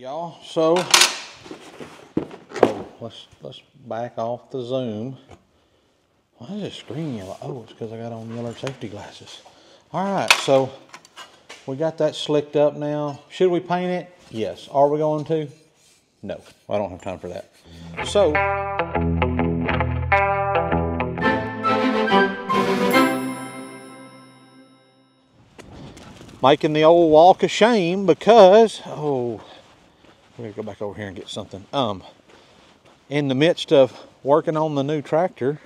y'all. So, let's back off the zoom. Why is it screen yellow? Oh, it's because I got on yellow safety glasses. All right, so we got that slicked up now. Should we paint it? Yes. Are we going to? No, I don't have time for that. So, making the old walk of shame because, oh, we're gonna go back over here and get something. In the midst of working on the new tractor,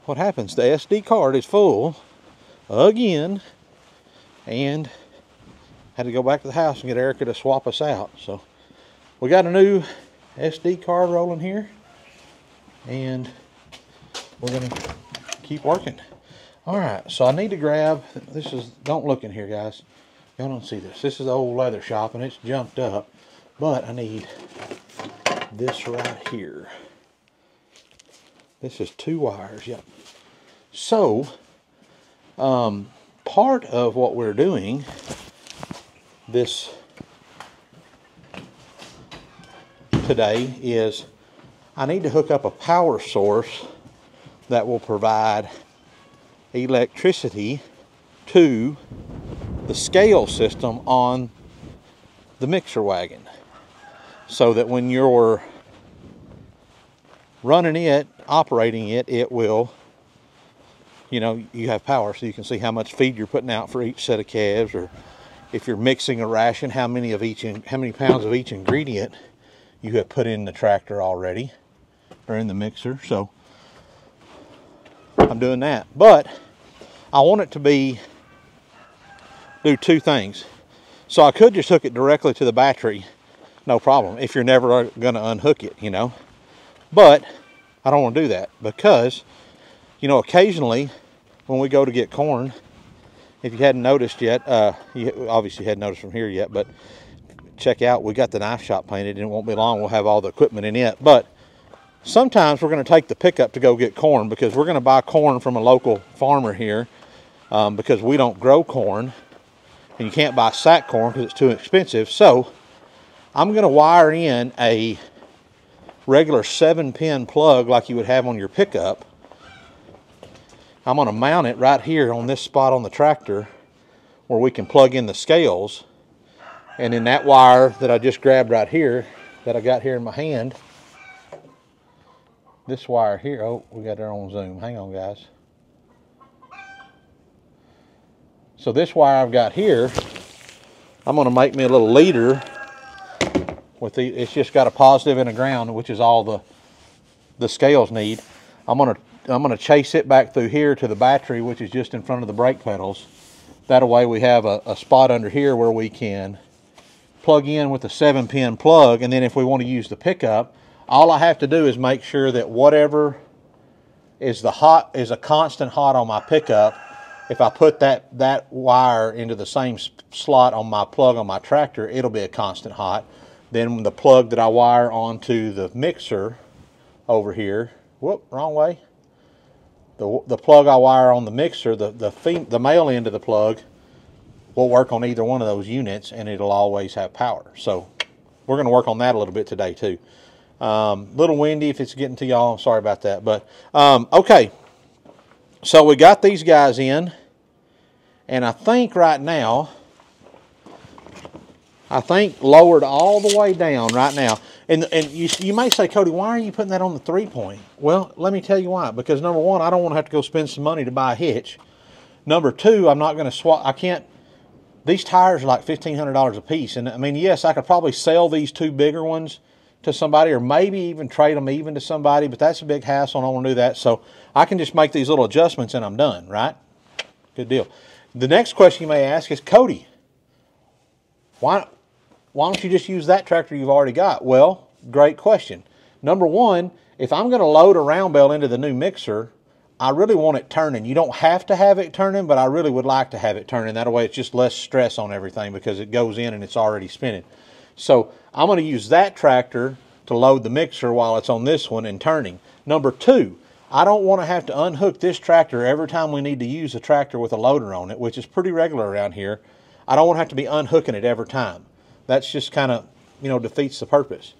what happens? The SD card is full again, and had to go back to the house and get Erica to swap us out. So we got a new SD card rolling here, and we're gonna keep working. All right, so I need to grab, this is, don't look in here, guys. Y'all don't see this. This is the old leather shop, and it's junked up, but I need this right here. This is 2 wires, yep. So, part of what we're doing this today is I need to hook up a power source that will provide electricity to the scale system on the mixer wagon, so that when you're running it, operating it, it will, you know, you have power so you can see how much feed you're putting out for each set of calves, or if you're mixing a ration, how many pounds of each ingredient you have put in the tractor already or in the mixer. So I'm doing that, but I want it to do 2 things. So I could just hook it directly to the battery, no problem, if you're never going to unhook it, you know. But I don't want to do that because, you know, occasionally when we go to get corn, if you hadn't noticed yet, you obviously hadn't noticed from here yet, but check out, we got the knife shop painted, and it won't be long we'll have all the equipment in it. But sometimes we're going to take the pickup to go get corn, because we're going to buy corn from a local farmer here, because we don't grow corn, and you can't buy sack corn because it's too expensive. So I'm going to wire in a regular 7-pin plug like you would have on your pickup. I'm going to mount it right here on this spot on the tractor where we can plug in the scales. And then that wire that I just grabbed right here, that I got here in my hand, this wire here, oh, we got our own zoom. Hang on, guys. So this wire I've got here, I'm going to make me a little leader with it's just got a positive and a ground, which is all the scales need. I'm going to chase it back through here to the battery, which is just in front of the brake pedals. That way we have a spot under here where we can plug in with a 7-pin plug, and then if we want to use the pickup, all I have to do is make sure that whatever is a constant hot on my pickup. If I put that wire into the same slot on my plug on my tractor, it'll be a constant hot. Then the plug that I wire onto the mixer over here, whoop, wrong way. The plug I wire on the mixer, the male end of the plug, will work on either one of those units, and it'll always have power. So we're going to work on that a little bit today too. Little windy if it's getting to y'all, I'm sorry about that. But okay. So we got these guys in, and I think right now, lowered all the way down right now. And you may say, Cody, why are you putting that on the 3-point? Well, let me tell you why. Because number one, I don't want to have to go spend some money to buy a hitch. Number two, I'm not going to swap. I can't. These tires are like $1,500 a piece. And I mean, yes, I could probably sell these 2 bigger ones to somebody, or maybe even trade them even to somebody, but that's a big hassle, and I don't want to do that. So I can just make these little adjustments and I'm done, right? Good deal. The next question you may ask is, Cody, why don't you just use that tractor you've already got? Well, great question. Number one, if I'm going to load a round bell into the new mixer, I really want it turning. You don't have to have it turning, but I really would like to have it turning. That way it's just less stress on everything because it goes in and it's already spinning. So I'm going to use that tractor to load the mixer while it's on this one and turning. Number two, I don't want to have to unhook this tractor every time we need to use a tractor with a loader on it, which is pretty regular around here. I don't want to have to be unhooking it every time. That's just kind of you know, defeats the purpose.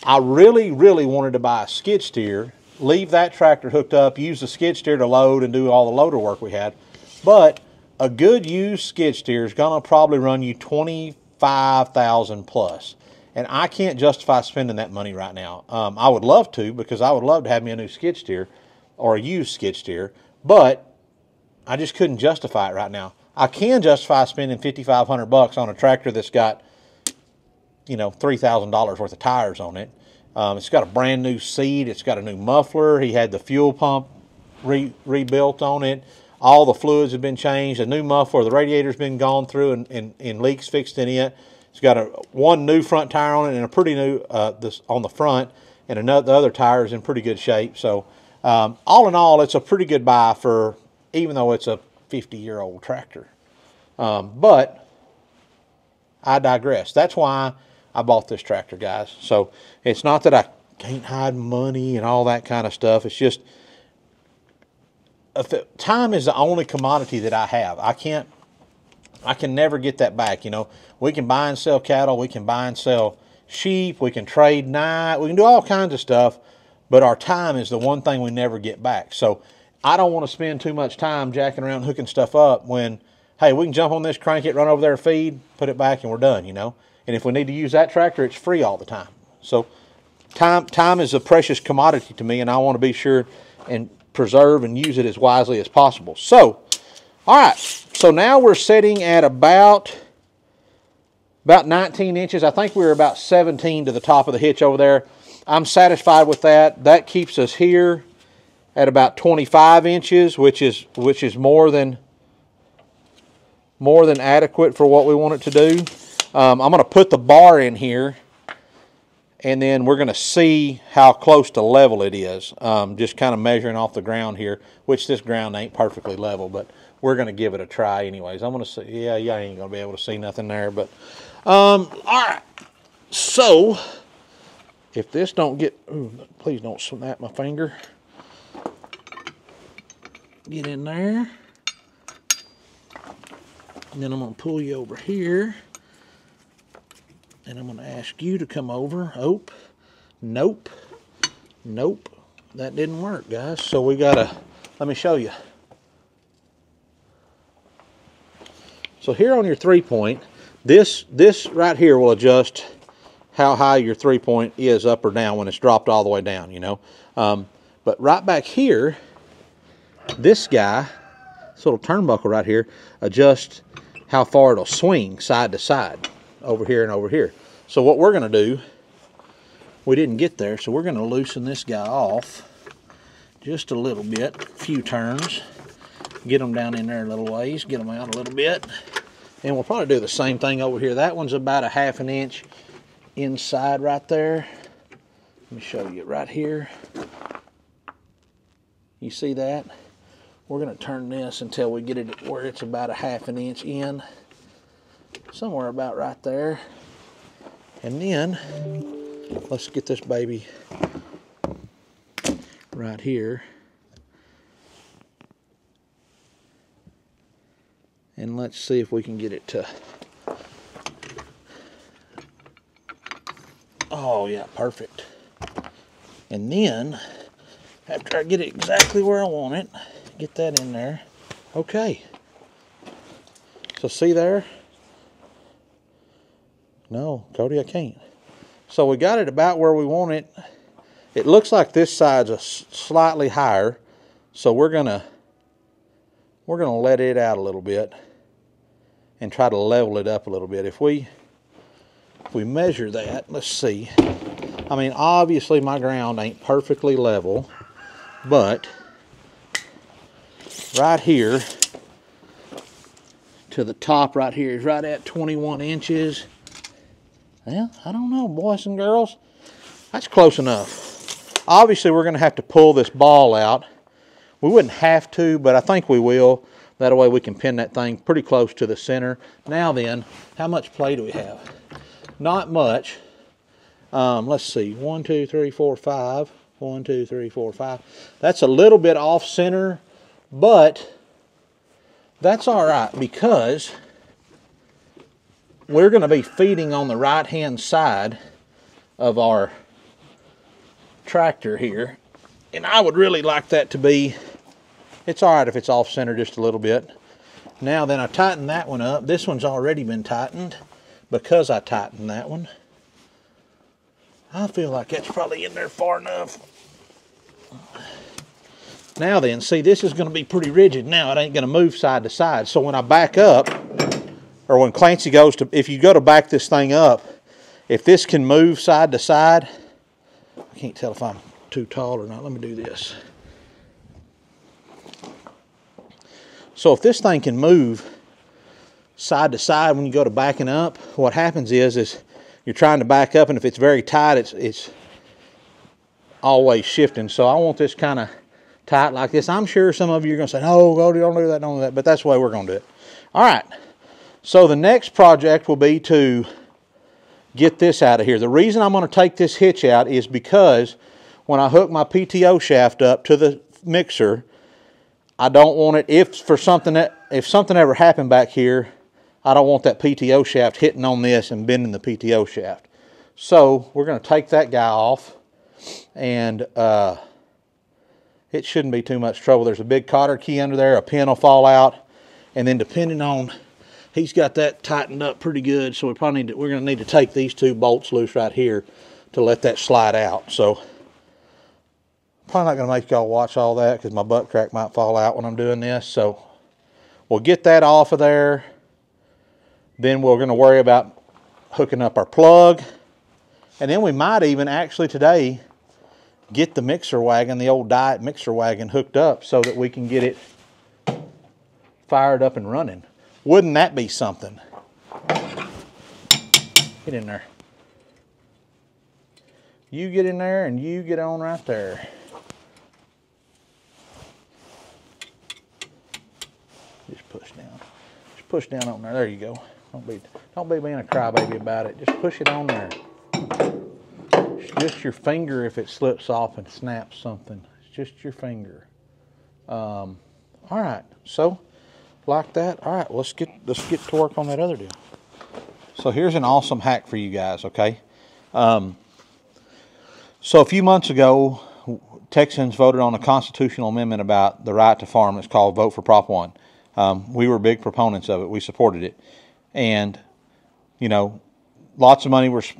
I really, really wanted to buy a skid steer, leave that tractor hooked up, use the skid steer to load and do all the loader work we had. But a good used skid steer is going to probably run you $25,000 plus. And I can't justify spending that money right now. I would love to, because I would love to have me a new skid steer or a used skid steer, but I just couldn't justify it right now. I can justify spending $5,500 on a tractor that's got, you know, $3,000 worth of tires on it. It's got a brand new seat. It's got a new muffler. He had the fuel pump rebuilt on it. All the fluids have been changed. A new muffler, the radiator's been gone through and leaks fixed in it. It's got one new front tire on it and a pretty new this on the front, and the other tire is in pretty good shape. So all in all, it's a pretty good buy for, even though it's a 50-year-old tractor. But I digress. That's why I bought this tractor, guys. So it's not that I can't hide money and all that kind of stuff. It's just time is the only commodity that I have. I can never get that back. You know, we can buy and sell cattle, we can buy and sell sheep, we can trade night, we can do all kinds of stuff, but our time is the one thing we never get back. So I don't want to spend too much time jacking around hooking stuff up when, hey, we can jump on this, crank it, run over there, feed, put it back, and we're done, you know. And if we need to use that tractor, it's free all the time. So time is a precious commodity to me, and I want to be sure and preserve and use it as wisely as possible. So, all right. So now we're sitting at about 19 inches. I think we were about 17 to the top of the hitch over there. I'm satisfied with that. That keeps us here at about 25 inches, which is more than adequate for what we want it to do. I'm going to put the bar in here, and then we're going to see how close to level it is. Just kind of measuring off the ground here, which this ground ain't perfectly level, but we're going to give it a try anyways. I'm going to see, yeah, I ain't going to be able to see nothing there, but all right. So if this don't get, ooh, please don't snap my finger. Get in there. And then I'm going to pull you over here. And I'm going to ask you to come over. Oh, nope. Nope. That didn't work, guys. So we got to, let me show you. So here on your 3-point, this right here will adjust how high your 3-point is up or down when it's dropped all the way down, you know. But right back here, this guy, this little turnbuckle right here, adjusts how far it'll swing side to side, over here and over here. So what we're going to do, we didn't get there, so we're going to loosen this guy off just a little bit, a few turns, get them down in there a little ways, get them out a little bit, and we'll probably do the same thing over here. That one's about a 1/2 inch inside right there. Let me show you it right here. You see that? We're going to turn this until we get it where it's about a 1/2 inch in, somewhere about right there. And then let's get this baby right here, and let's see if we can get it to, oh yeah, perfect. And then after I get it exactly where I want it, get that in there. Okay. So see there? No, Cody, I can't. So we got it about where we want it. It looks like this side's a slightly higher, so we're gonna let it out a little bit and try to level it up a little bit. If we measure that, let's see. I mean, obviously my ground ain't perfectly level, but right here to the top right here is right at 21 inches. Well, I don't know, boys and girls. That's close enough. Obviously, we're going to have to pull this ball out. We wouldn't have to, but I think we will. That way we can pin that thing pretty close to the center. Now then, how much play do we have? Not much. Let's see, 1, 2, 3, 4, 5. 1, 2, 3, 4, 5. That's a little bit off center, but that's all right, because we're going to be feeding on the right hand side of our tractor here, and I would really like that to be, it's all right if it's off center just a little bit. Now then, I tighten that one up. This one's already been tightened because I tightened that one. I feel like that's probably in there far enough. Now then, see, this is going to be pretty rigid now. It ain't going to move side to side. So when I back up, or when Clancy goes to, if you go to back this thing up, if this can move side to side, I can't tell if I'm too tall or not. Let me do this. So if this thing can move side to side when you go to backing up, what happens is you're trying to back up, and if it's very tight, it's always shifting. So I want this kind of tight like this. I'm sure some of you are going to say, no, don't do that, don't do that. But that's the way we're going to do it. All right. So the next project will be to get this out of here. The reason I'm going to take this hitch out is because when I hook my PTO shaft up to the mixer, I don't want it, if something ever happened back here, I don't want that PTO shaft hitting on this and bending the PTO shaft. So we're going to take that guy off, and it shouldn't be too much trouble. There's a big cotter key under there, a pin will fall out, and then depending on, he's got that tightened up pretty good, so we're going to need to take these two bolts loose right here to let that slide out. So probably not going to make y'all watch all that because my butt crack might fall out when I'm doing this. So we'll get that off of there. Then we're going to worry about hooking up our plug, and then we might even actually today get the mixer wagon, the old Diet mixer wagon, hooked up so that we can get it fired up and running. Wouldn't that be something? Get in there. You get in there and you get on right there. Just push down. Just push down on there. There you go. Don't be being a crybaby about it. Just push it on there. It's just your finger if it slips off and snaps something. It's just your finger. All right. So like that. All right. Let's get to work on that other deal. So here's an awesome hack for you guys. Okay. So a few months ago, Texans voted on a constitutional amendment about the right to farm. It's called Vote for Prop 1. We were big proponents of it. We supported it. And, you know, lots of money across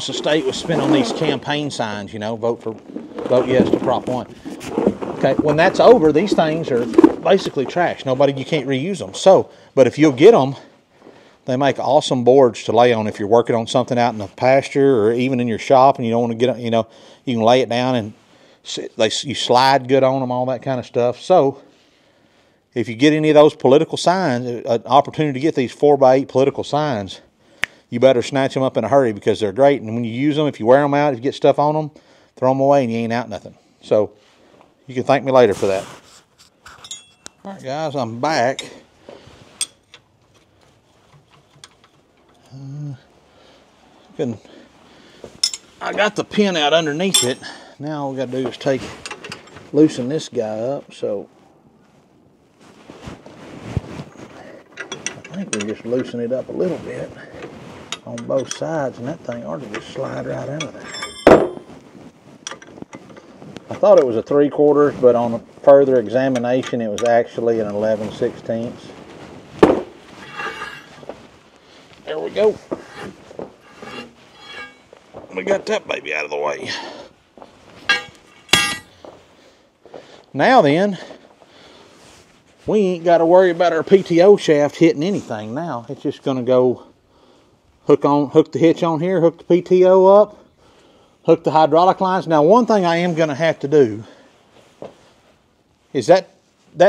the state was spent on these campaign signs, you know, vote yes to Prop 1. Okay, when that's over, these things are basically trash. You can't reuse them. So, but if you'll get them, they make awesome boards to lay on if you're working on something out in the pasture or even in your shop and you don't want to get, you know, you can lay it down and you slide good on them, all that kind of stuff. So if you get any of those political signs, an opportunity to get these 4x8 political signs, you better snatch them up in a hurry because they're great. And when you use them, if you wear them out, if you get stuff on them, throw them away and you ain't out nothing. So you can thank me later for that. All right, guys, I'm back. I got the pin out underneath it. Now all we got to do is loosen this guy up. So I think we just loosen it up a little bit on both sides, and that thing ought to just slide right out of there. I thought it was a 3/4, but on a further examination, it was actually an 11/16. There we go. We got that baby out of the way. Now then, we ain't got to worry about our PTO shaft hitting anything now. It's just going to go hook the hitch on here, hook the PTO up, hook the hydraulic lines. Now, one thing I am going to have to do is that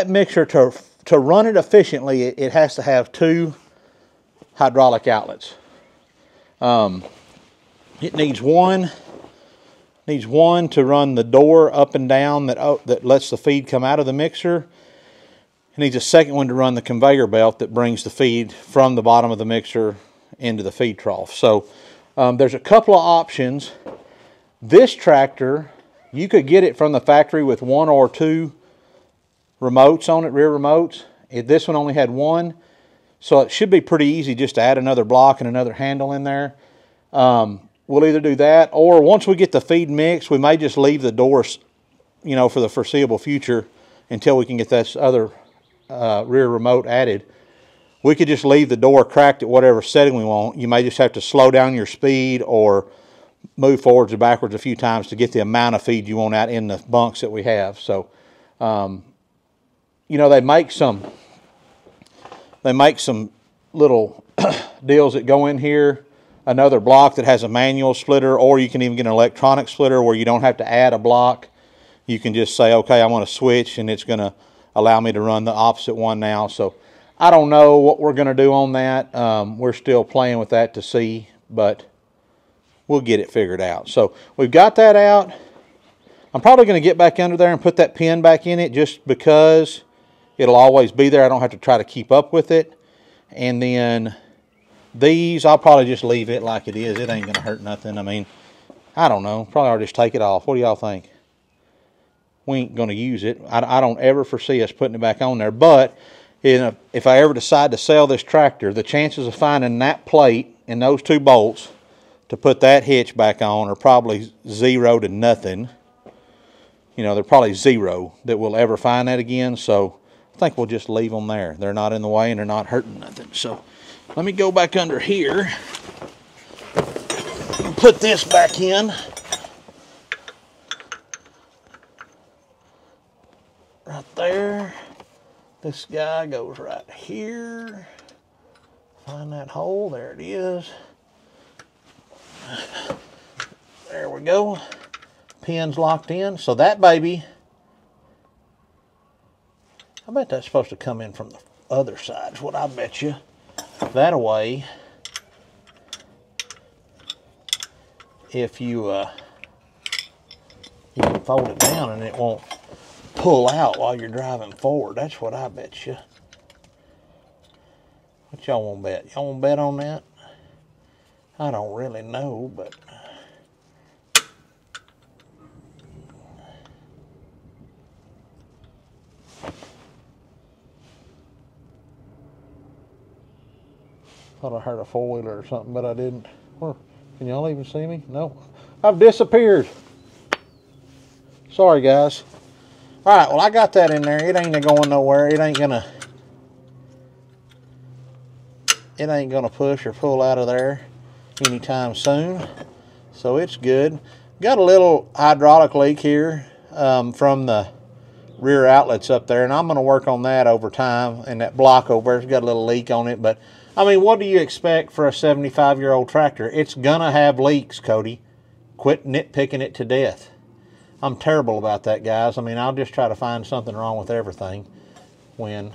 mixer, to run it efficiently, it has to have 2 hydraulic outlets. It needs one to run the door up and down that lets the feed come out of the mixer. It needs a second one to run the conveyor belt that brings the feed from the bottom of the mixer into the feed trough. So there's a couple of options. This tractor, you could get it from the factory with 1 or 2 remotes on it, rear remotes. This one only had 1. So it should be pretty easy just to add another block and another handle in there. We'll either do that, or once we get the feed mixed, we may just leave the doors, you know, for the foreseeable future until we can get this other rear remote added. We could just leave the door cracked at whatever setting we want. You may just have to slow down your speed or move forwards or backwards a few times to get the amount of feed you want out in the bunks that we have. So, you know, they make some little deals that go in here. Another block that has a manual splitter, or you can even get an electronic splitter where you don't have to add a block. You can just say, okay, I want to switch, and it's going to allow me to run the opposite one now. So I don't know what we're going to do on that. We're still playing with that to see, but we'll get it figured out. So we've got that out. I'm probably going to get back under there and put that pin back in it just because it'll always be there. I don't have to try to keep up with it. And then these, I'll probably just leave it like it is. It ain't going to hurt nothing. I mean, I don't know. Probably I'll just take it off. What do y'all think? We ain't going to use it. I don't ever foresee us putting it back on there. But if I ever decide to sell this tractor, the chances of finding that plate and those two bolts to put that hitch back on are probably 0 to nothing. You know, they're probably 0 that we'll ever find that again. So I think we'll just leave them there. They're not in the way and they're not hurting nothing. So let me go back under here and put this back in. Right there. This guy goes right here. Find that hole. There it is. There we go. Pin's locked in. So that baby, I bet that's supposed to come in from the other side is what I bet you. That away, if you can fold it down and it won't pull out while you're driving forward. That's what I bet you. What y'all want to bet? Y'all want to bet on that? I don't really know, but thought I heard a four-wheeler or something, but I didn't. Can y'all even see me? No. I've disappeared. Sorry, guys. All right, well, I got that in there. It ain't going nowhere. It ain't gonna push or pull out of there anytime soon. So it's good. Got a little hydraulic leak here from the rear outlets up there, and I'm going to work on that over time. And that block over there's got a little leak on it, but I mean, what do you expect for a 75-year-old tractor? It's gonna have leaks, Cody. Quit nitpicking it to death. I'm terrible about that, guys. I mean, I'll just try to find something wrong with everything when,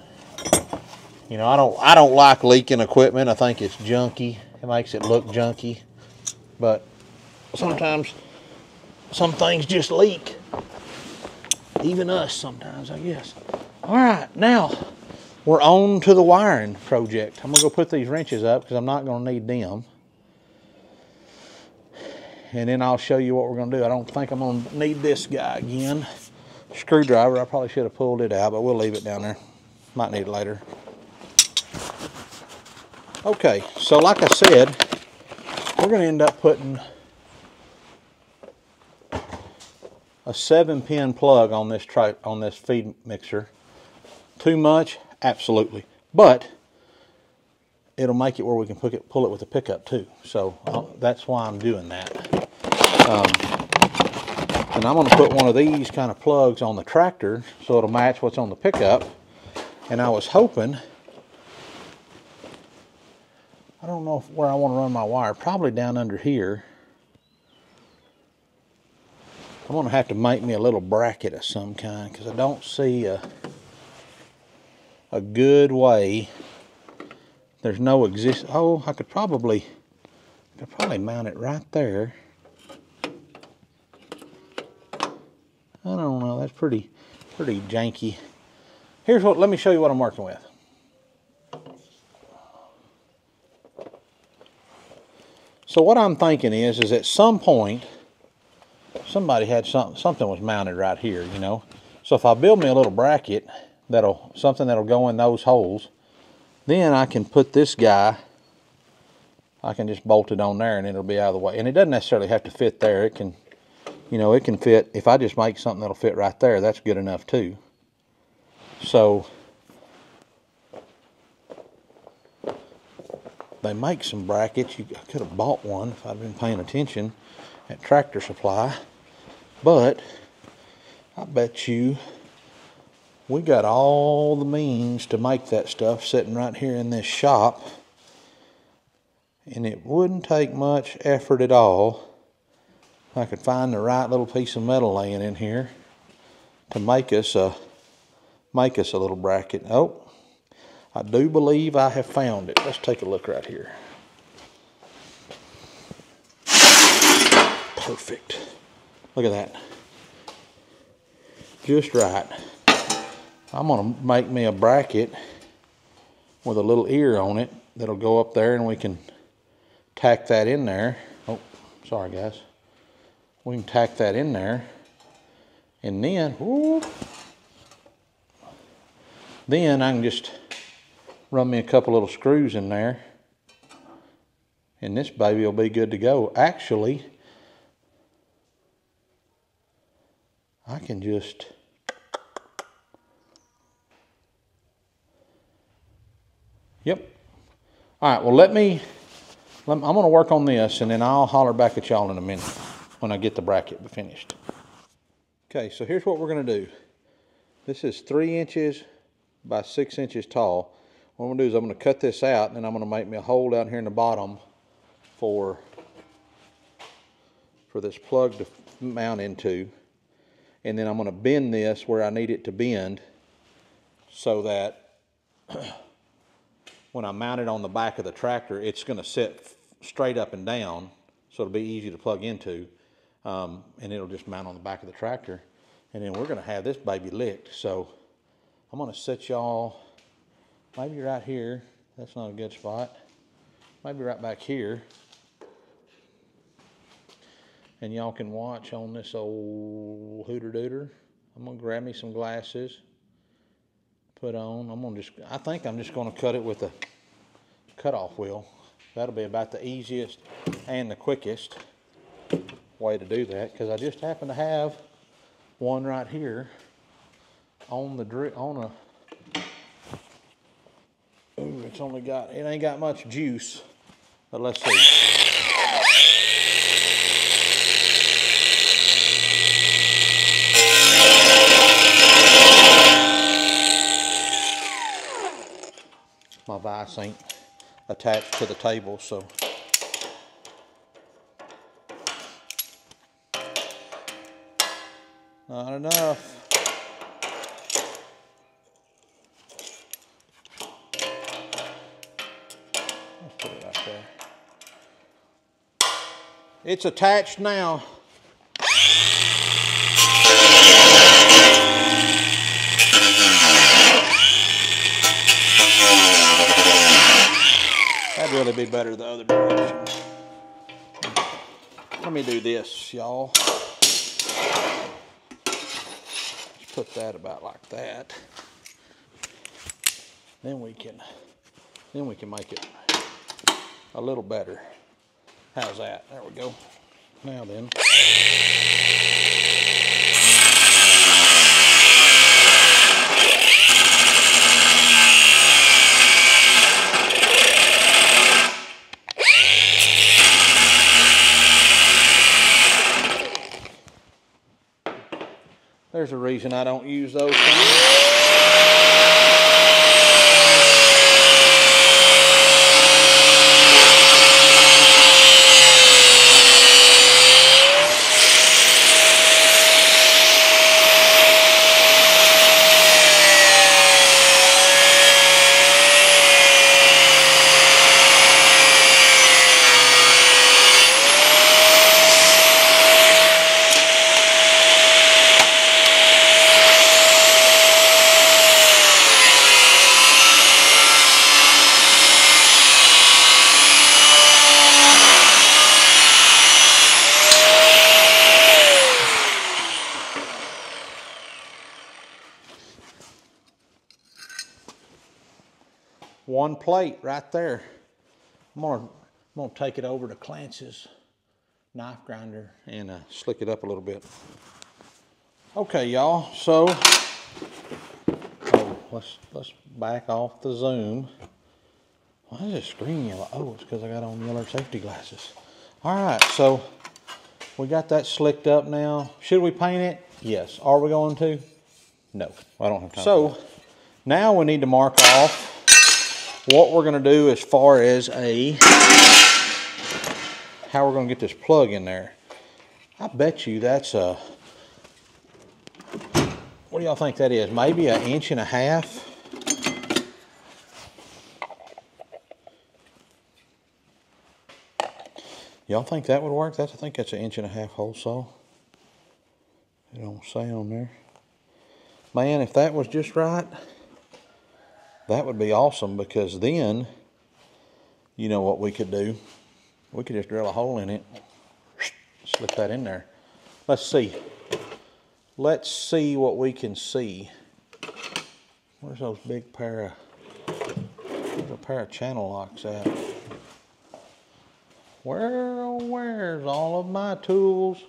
you know, I don't like leaking equipment. I think it's junky. It makes it look junky. But sometimes some things just leak. Even us sometimes, I guess. All right, now we're on to the wiring project. I'm gonna go put these wrenches up because I'm not gonna need them. And then I'll show you what we're gonna do. I don't think I'm gonna need this guy again. Screwdriver, I probably should have pulled it out, but we'll leave it down there. Might need it later. Okay, so like I said, we're gonna end up putting a 7-pin plug on this feed mixer. Too much? Absolutely. But it'll make it where we can pull it with a pickup too. So that's why I'm doing that. And I'm going to put one of these kind of plugs on the tractor so it'll match what's on the pickup. And I was hoping, I don't know where I want to run my wire, probably down under here. I'm going to have to make me a little bracket of some kind because I don't see a good way. There's no oh, I could probably mount it right there. I don't know, that's pretty janky. Let me show you what I'm working with. So what I'm thinking is at some point somebody had something was mounted right here, you know. So if I build me a little bracket, something that'll go in those holes, Then I can put this guy, I can just bolt it on there and it'll be out of the way. And it doesn't necessarily have to fit there. It can, you know, it can fit. If I just make something that'll fit right there, that's good enough too. So they make some brackets. I could have bought one if I'd been paying attention at Tractor Supply. But I bet you we got all the means to make that stuff sitting right here in this shop. And it wouldn't take much effort at all if I could find the right little piece of metal laying in here to make us a little bracket. Oh, I do believe I have found it. Let's take a look right here. Perfect. Look at that. Just right. I'm going to make me a bracket with a little ear on it that'll go up there, and we can tack that in there. Oh, sorry guys. We can tack that in there, and then, whoop, then I can just run me a couple little screws in there, and this baby will be good to go. Actually, I can just, yep. All right, well, I'm going to work on this, and then I'll holler back at y'all in a minute when I get the bracket finished. Okay, so here's what we're going to do. This is 3 inches by 6 inches tall. What I'm going to do is I'm going to cut this out, and then I'm going to make me a hole down here in the bottom for this plug to mount into. And then I'm going to bend this where I need it to bend so that when I mount it on the back of the tractor, it's going to sit straight up and down, so it'll be easy to plug into, and it'll just mount on the back of the tractor. And then we're going to have this baby licked. So I'm going to set y'all maybe right here. That's not a good spot. Maybe right back here. And y'all can watch on this old hooter-dooter. I'm going to grab me some glasses, put on. I think I'm just going to cut it with a cutoff wheel. That'll be about the easiest and the quickest way to do that, because I just happen to have one right here on the ooh, it ain't got much juice, but let's see. My vise ain't attached to the table, so not enough. Let's put it right there. It's attached now. That'd really be better the other direction. Let me do this, y'all. Just put that about like that. Then we can make it a little better. How's that? There we go. Now then. There's a reason I don't use those things. one plate right there. I'm gonna take it over to Clance's knife grinder and slick it up a little bit. Okay, y'all, so let's back off the zoom. Why is this screen yellow? Oh, it's because I got on yellow safety glasses. All right, so we got that slicked up now. Should we paint it? Yes. Are we going to? No, I don't have time. So now we need to mark off what we're going to do as far as how we're going to get this plug in there. I bet you that's a, what do y'all think that is? Maybe 1.5 inches. Y'all think that would work? I think that's 1.5 inches hole saw. It don't say on there. Man, if that was just right, that would be awesome, because then, you know what we could do? We could just drill a hole in it, slip that in there. Let's see. Let's see what we can see. Where's those big pair of channel locks at? Where's all of my tools?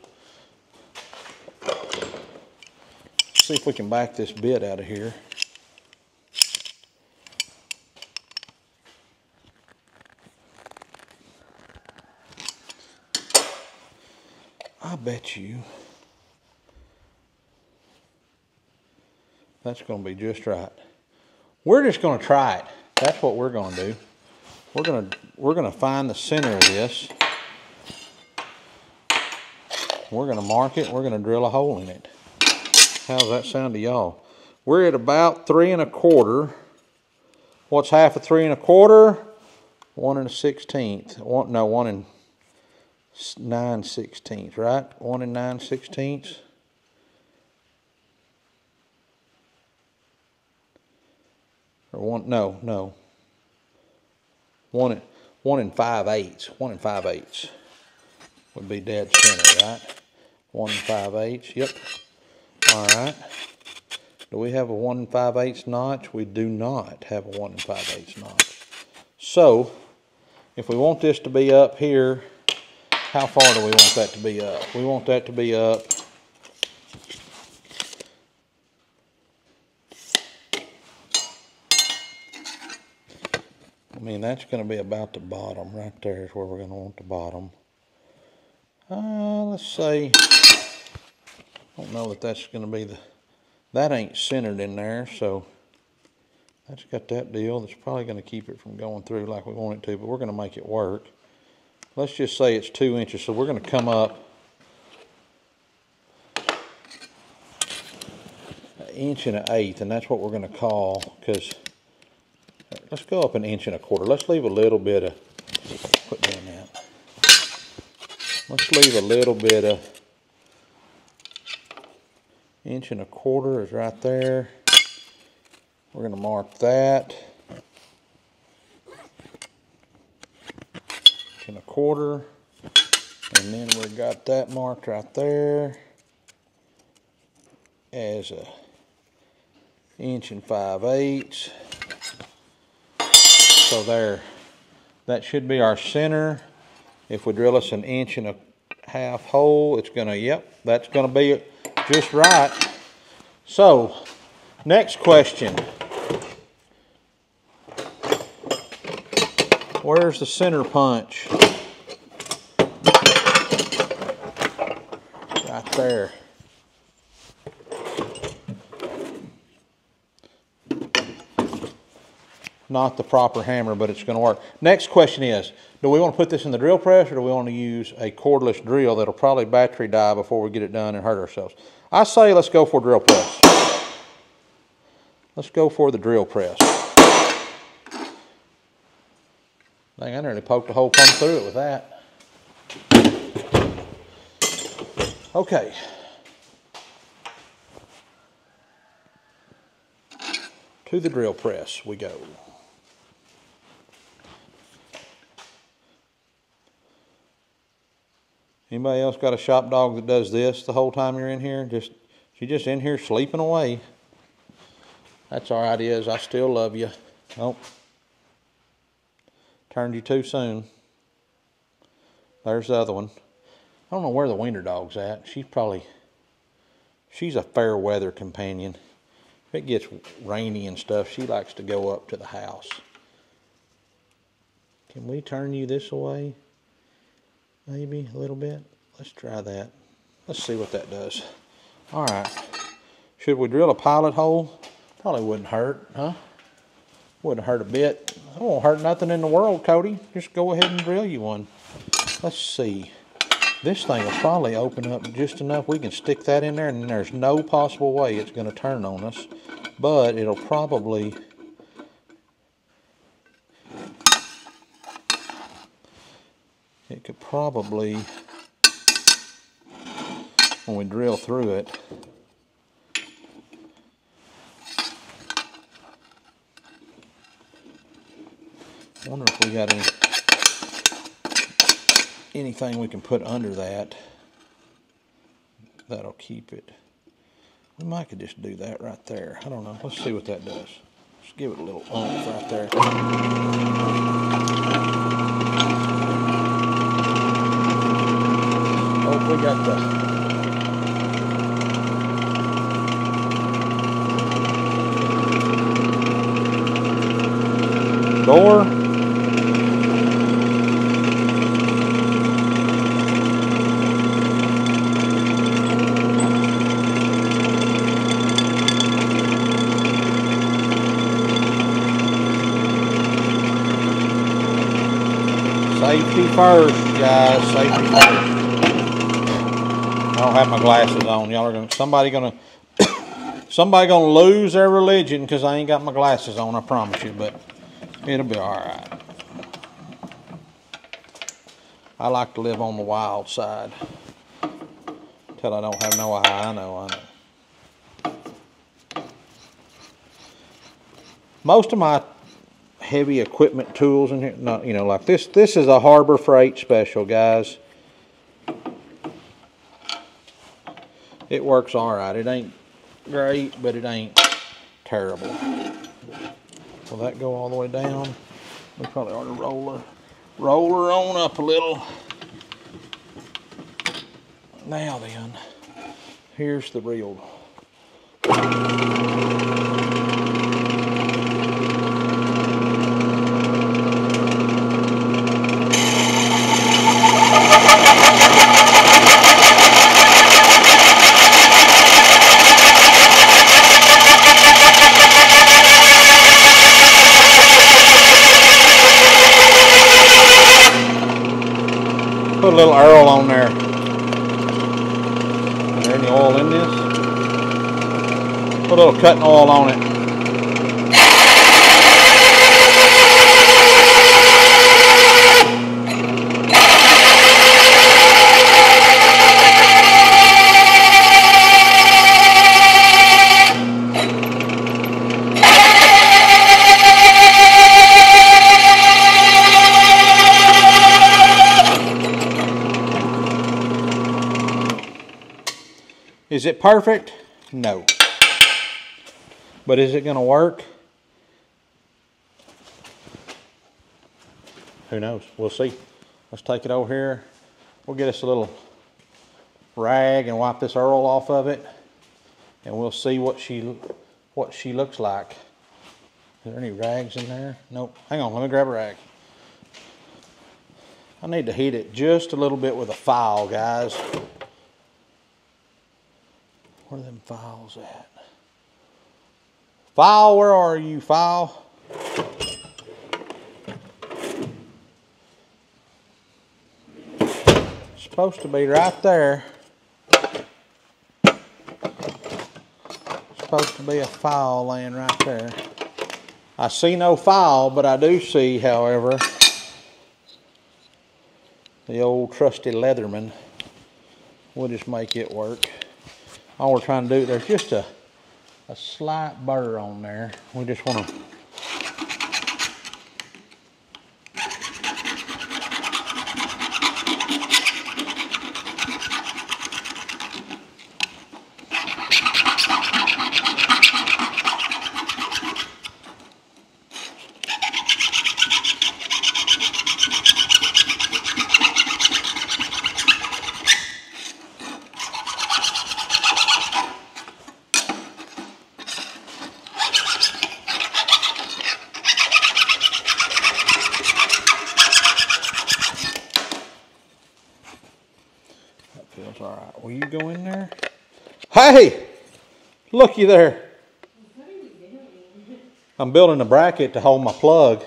See if we can back this bit out of here. I bet you that's going to be just right. We're just going to try it. That's what we're going to do. We're going to find the center of this. We're going to mark it. We're going to drill a hole in it. How's that sound to y'all? We're at about 3 1/4. What's half of 3 1/4? 1 1/16. 1 9/16, right? 1 9/16. Or 1 5/8. 1 5/8 would be dead center, right? 1 5/8. Yep. All right. Do we have a 1 5/8 notch? We do not have a 1 5/8 notch. So, if we want this to be up here, how far do we want that to be up? We want that to be up . I mean, that's going to be about the bottom. Right there is where we're going to want the bottom. Let's say, I don't know that that's going to be that ain't centered in there, so that's got that deal. That's probably going to keep it from going through like we want it to, but we're going to make it work. Let's just say it's 2 inches, so we're going to come up 1 1/8 inches, and that's what we're going to call, because let's go up 1 1/4 inches. Let's leave a little bit of, put down that. Let's leave a little bit of 1 1/4 inches is right there. We're going to mark that. 1 1/4 inches. And then we've got that marked right there as a 1 5/8 inches. So there, that should be our center. If we drill us 1 1/2 inch hole, it's gonna, yep, that's gonna be just right. So, next question. Where's the center punch? Right there. Not the proper hammer, but it's going to work. Next question is, do we want to put this in the drill press, or do we want to use a cordless drill that'll probably battery die before we get it done and hurt ourselves? I say let's go for drill press. Let's go for the drill press. Dang, I nearly poked a hole plumb through it with that. Okay. To the drill press we go. Anybody else got a shop dog that does this the whole time you're in here? She's just in here sleeping away. That's all right, is I still love you. Oh, Turned you too soon. There's the other one. I don't know where the wiener dog's at. She's a fair weather companion. If it gets rainy and stuff, she likes to go up to the house. Can we turn you this way? Maybe a little bit. Let's try that. Let's see what that does. All right. Should we drill a pilot hole? Probably wouldn't hurt, huh? Wouldn't hurt a bit. It won't hurt nothing in the world, Cody. Just go ahead and drill you one. Let's see. This thing will probably open up just enough. We can stick that in there, and there's no possible way it's going to turn on us. But it'll probably... It could probably, when we drill through it, I wonder if we got anything we can put under that that'll keep it. We might could just do that right there. I don't know. Let's see what that does. Just give it a little oomph right there. We got the door. Safety first, guys. Safety first. I don't have my glasses on. Y'all are gonna somebody gonna lose their religion because I ain't got my glasses on, I promise you, but it'll be alright. I like to live on the wild side till I don't have no eye. I know. Most of my heavy equipment tools in here, not, you know, like this is a Harbor Freight special, guys. It works all right. It ain't great, but it ain't terrible. Will that go all the way down? We probably ought to roll her on up a little. Now then, here's the real. Put a little Earl on there. Is there any oil in this? Put a little cutting oil on it. Is it perfect? No. But is it going to work? Who knows? We'll see. Let's take it over here. We'll get us a little rag and wipe this Earl off of it, and we'll see what she looks like. Is there any rags in there? Nope. Hang on, let me grab a rag. I need to heat it just a little bit with a file, guys. Where are them files at? File, where are you, file? It's supposed to be right there. It's supposed to be a file laying right there. I see no file, but I do see, however, the old trusty Leatherman. We'll just make it work. All we're trying to do, there's just a slight burr on there. We just want to Feels all right. Will you go in there? Hey! Looky there. What are you doing? I'm building a bracket to hold my plug.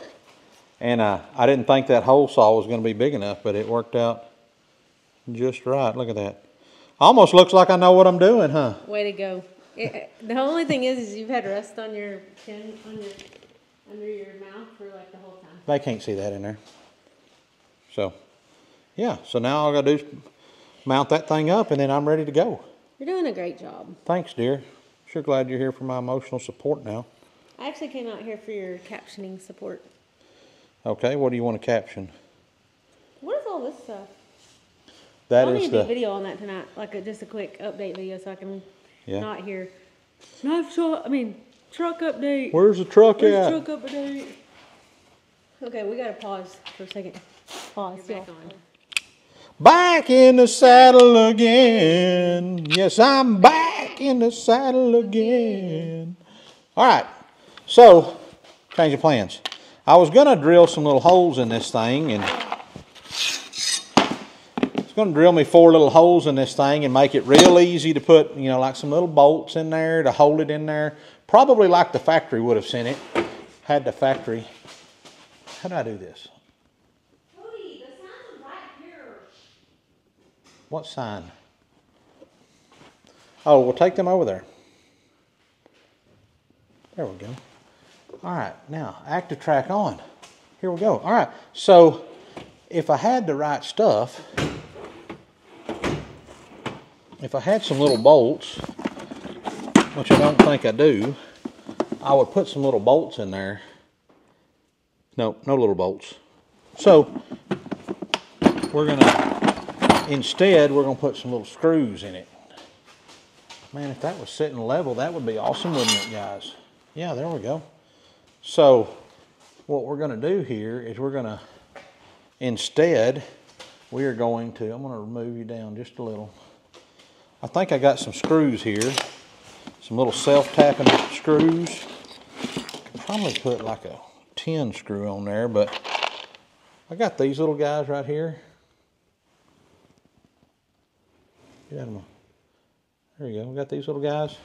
And I didn't think that hole saw was going to be big enough, but it worked out just right. Look at that. Almost looks like I know what I'm doing, huh? Way to go. The only thing is you've had rust on your chin, under your mouth for like the whole time. They can't see that in there. So, yeah. So now all I got to do is mount that thing up, and then I'm ready to go. You're doing a great job. Thanks, dear. Sure glad you're here for my emotional support now. I actually came out here for your captioning support. Okay, what do you want to caption? What is all this stuff? That I'll is need to do the a video on that tonight, like just a quick update video, so I can yeah. not hear. Truck update. Where's the truck Where's at? the truck update? Okay, we gotta pause for a second. Pause. You're back on. Back in the saddle again. Yes, I'm back in the saddle again. All right, so change of plans. I was going to drill some little holes in this thing, and it's going to drill me 4 little holes in this thing and make it real easy to put, you know, like some little bolts in there to hold it in there. Probably like the factory would have sent it. Had the factory. How do I do this? Cody, the sign's right here. What sign? Oh, we'll take them over there. There we go. All right, now active track on. Here we go. All right, so if I had the right stuff, if I had some little bolts, which I don't think I do, I would put some little bolts in there. No, no little bolts. So instead we're gonna put some little screws in it. Man, if that was sitting level, that would be awesome, wouldn't it, guys? Yeah, there we go. So what we're going to do here is we're going to, instead, we are going to, I'm going to remove you down just a little. I think I got some screws here, some little self-tapping screws. Could probably put like a 10 screw on there, but I got these little guys right here. Get out of my, there you go, we got these little guys.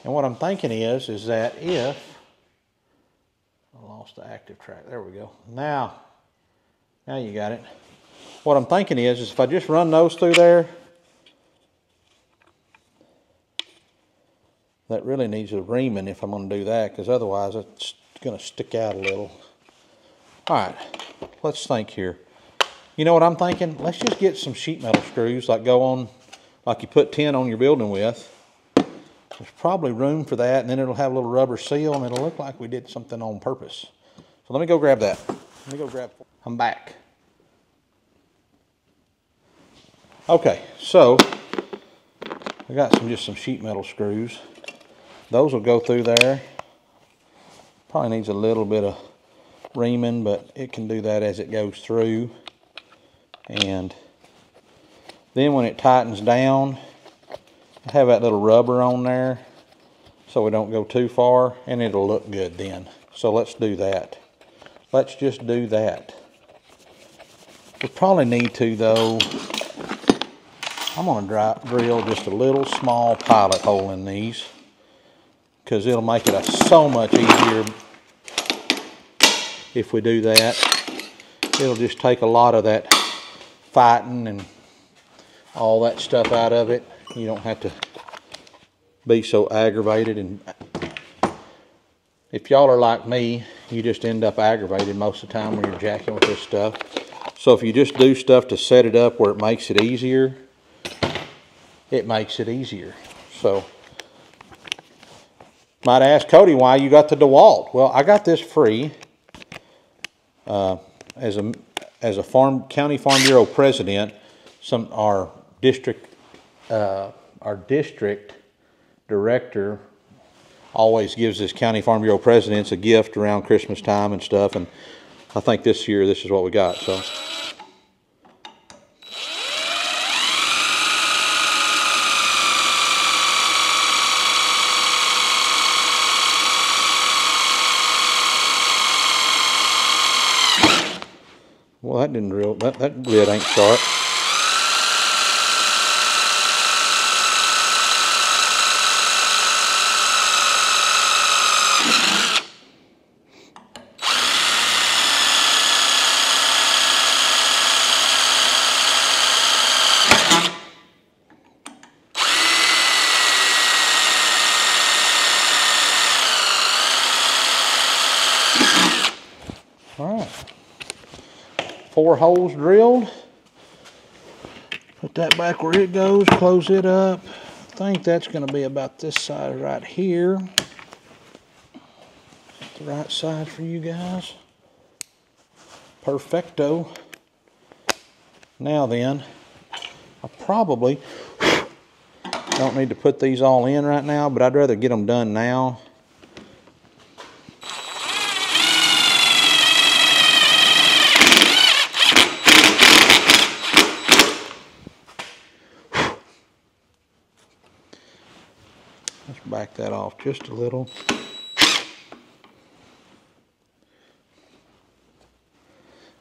And what I'm thinking is that if, I lost the active track, there we go. Now you got it. What I'm thinking is if I just run those through there, that really needs a reaming if I'm going to do that, because otherwise it's going to stick out a little. All right, let's think here. You know what I'm thinking? Let's just get some sheet metal screws like go on, like you put 10 on your building with. There's probably room for that, and then it'll have a little rubber seal, and it'll look like we did something on purpose. So let me go grab that. Let me go grab, I'm back. Okay, so I got just some sheet metal screws. Those will go through there. Probably needs a little bit of reaming, but it can do that as it goes through. And then when it tightens down, I have that little rubber on there so we don't go too far, and it'll look good then. So let's do that. Let's just do that. We probably need to though, I'm going to drill just a little small pilot hole in these, because it'll make it so much easier if we do that. It'll just take a lot of that fighting and all that stuff out of it. You don't have to be so aggravated, and if y'all are like me, you just end up aggravated most of the time when you're jacking with this stuff. So if you just do stuff to set it up where it makes it easier, it makes it easier. So might ask Cody why you got the DeWalt. Well, I got this free as a county farm bureau president. Our district director always gives his county farm bureau presidents a gift around Christmas time and stuff, and I think this year this is what we got. So well, that didn't drill, that lid ain't sharp. 4 holes drilled. Put that back where it goes, close it up. I think that's going to be about this size right here. The right size for you guys. Perfecto. Now then, I probably don't need to put these all in right now, but I'd rather get them done now. Let's back that off just a little.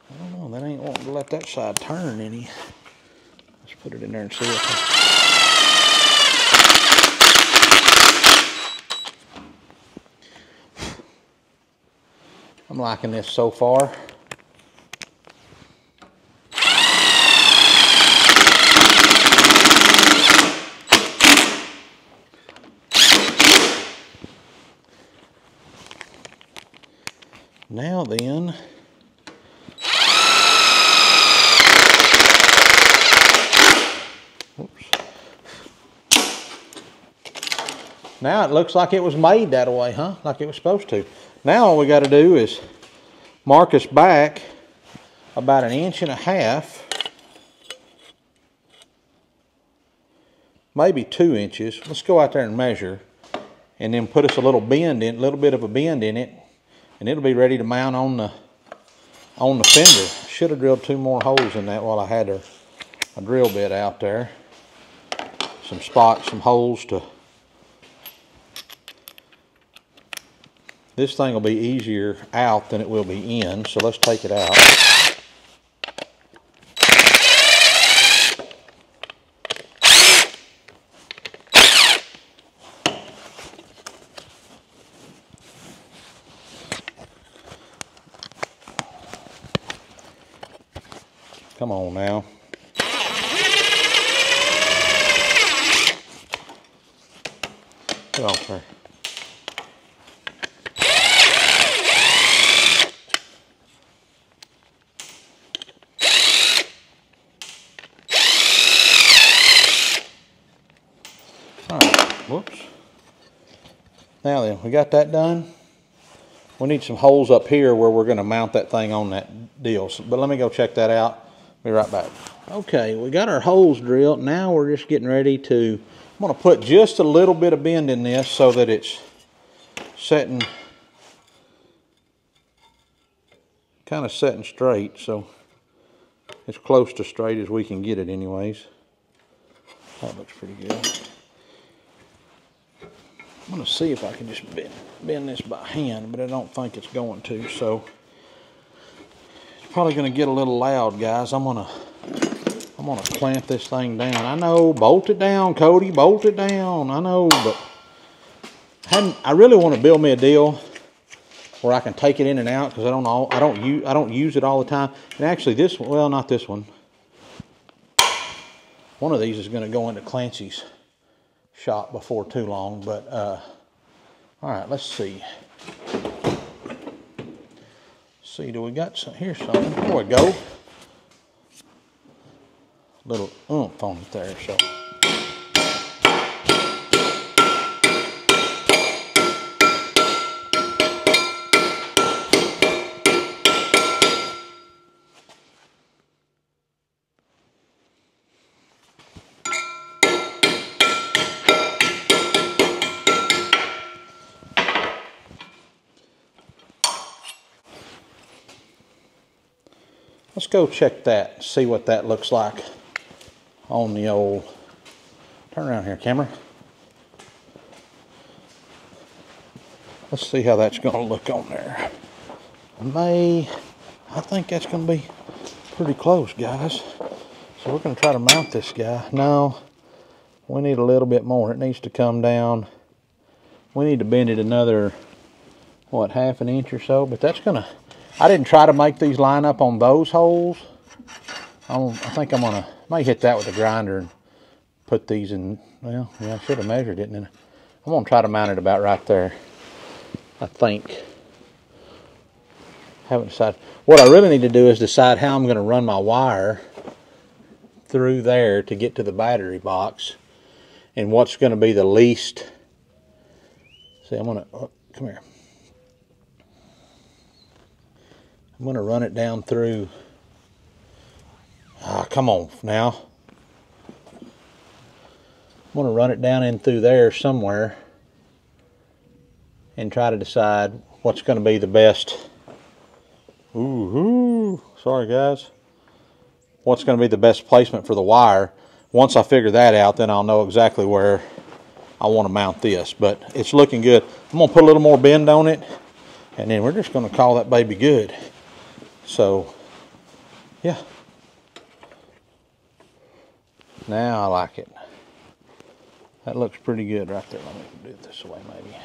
I don't know, that ain't wanting to let that side turn any. Let's put it in there and see if I'm liking this so far. Now then, oops. Now it looks like it was made that way, huh? Like it was supposed to. Now all we got to do is mark us back about 1.5 inches, maybe 2 inches. Let's go out there and measure, and then put us a little bend in, a little bit of a bend in it, and it'll be ready to mount on the fender. Should have drilled 2 more holes in that while I had a drill bit out there. Some spots, some holes to. This thing will be easier out than it will be in, so let's take it out. Come on now. Get off there. Whoops. Now then, we got that done. We need some holes up here where we're going to mount that thing on that deal. So, but let me go check that out. Be right back. Okay, we got our holes drilled. Now we're just getting ready to, I'm going to put just a little bit of bend in this so that it's setting, kind of setting straight. So it's close to straight as we can get it anyways. That looks pretty good. I'm going to see if I can just bend this by hand, but I don't think it's going to. So it's probably going to get a little loud, guys. I'm gonna clamp this thing down. I know, bolt it down, Cody, bolt it down. I know, but I really want to build me a deal where I can take it in and out, because I don't use it all the time. And actually, this one, well, not this one. One of these is going to go into Clancy's shop before too long, but all right, let's see. Do we got some? Here's something. There we go. Little oomph on it there. So let's go check that, see what that looks like on the old, turn around here, camera. Let's see how that's going to look on there. I think that's going to be pretty close, guys. So we're going to try to mount this guy. No, we need a little bit more. It needs to come down. We need to bend it another, what, 1/2 inch or so, but that's going to, I didn't try to make these line up on those holes. I think I'm gonna, might hit that with a grinder and put these in, well, yeah, I should have measured it. And then I'm gonna try to mount it about right there, I think. Haven't decided. What I really need to do is decide how I'm going to run my wire through there to get to the battery box, and what's going to be the least. See, I'm going to, come here. I'm going to run it down through. Ah, come on now. I'm going to run it down in through there somewhere and try to decide what's going to be the best. Ooh, sorry guys. What's going to be the best placement for the wire. Once I figure that out, then I'll know exactly where I want to mount this. But it's looking good. I'm going to put a little more bend on it, and then we're just going to call that baby good. So, yeah. Now I like it. That looks pretty good right there. Let me do it this way maybe.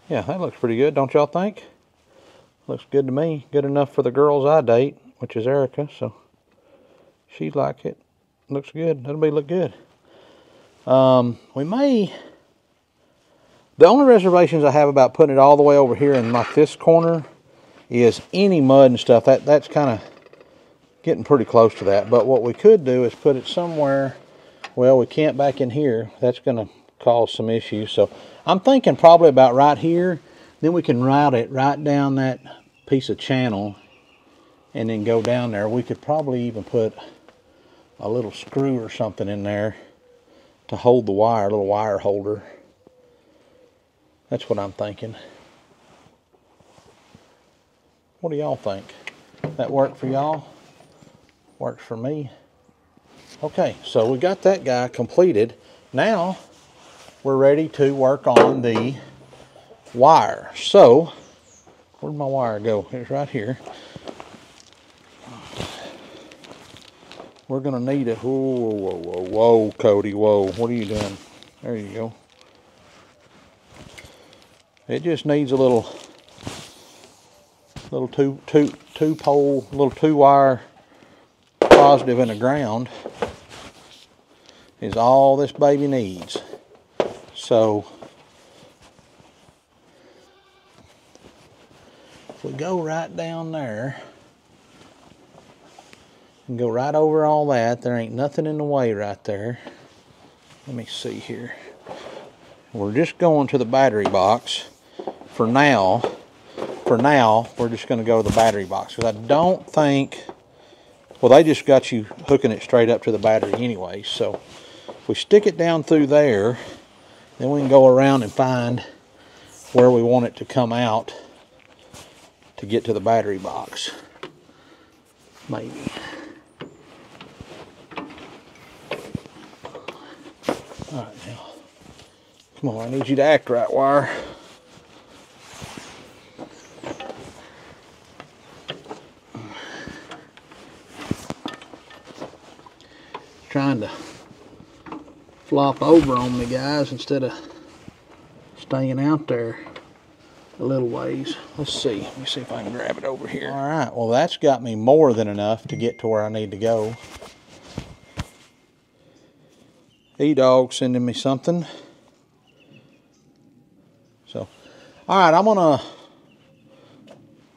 Yeah, that looks pretty good, don't y'all think? Looks good to me. Good enough for the girls I date, which is Erica, so she like it. Looks good. That'll look good. We may. The only reservations I have about putting it all the way over here in like this corner is any mud and stuff. That's kind of getting pretty close to that. But what we could do is put it somewhere. Well, we can't back in here. That's going to cause some issues. So I'm thinking probably about right here. Then we can route it right down that piece of channel and then go down there. We could probably even put a little screw or something in there to hold the wire, a little wire holder. That's what I'm thinking. What do y'all think? That work for y'all? Works for me. Okay, so we got that guy completed. Now we're ready to work on the wire. So, where'd my wire go? It's right here. We're gonna need it. Whoa, Cody, whoa. What are you doing? There you go. It just needs a little two pole, little 2-wire positive and a ground is all this baby needs. So if we go right down there and go right over all that, there ain't nothing in the way right there. Let me see here. We're just going to the battery box for now. For now, we're just going to go to the battery box because I don't think, well, they just got you hooking it straight up to the battery anyway. So if we stick it down through there, then we can go around and find where we want it to come out to get to the battery box. Maybe. All right, now. Come on, I need you to act right, wire. Trying to flop over on me, guys, instead of staying out there a little ways. Let's see. Let me see if I can grab it over here. All right. Well, that's got me more than enough to get to where I need to go. E-Dog sending me something. So, all right. I'm going to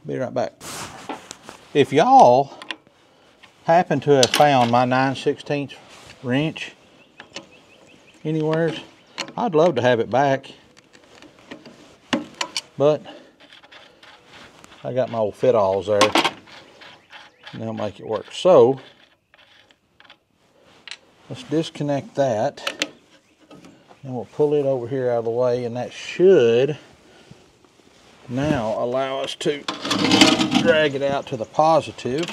be right back. If y'all happen to have found my 9/16 wrench anywhere, I'd love to have it back, but I got my old fit-alls there and they'll make it work. So let's disconnect that and we'll pull it over here out of the way, and that should now allow us to drag it out to the positive.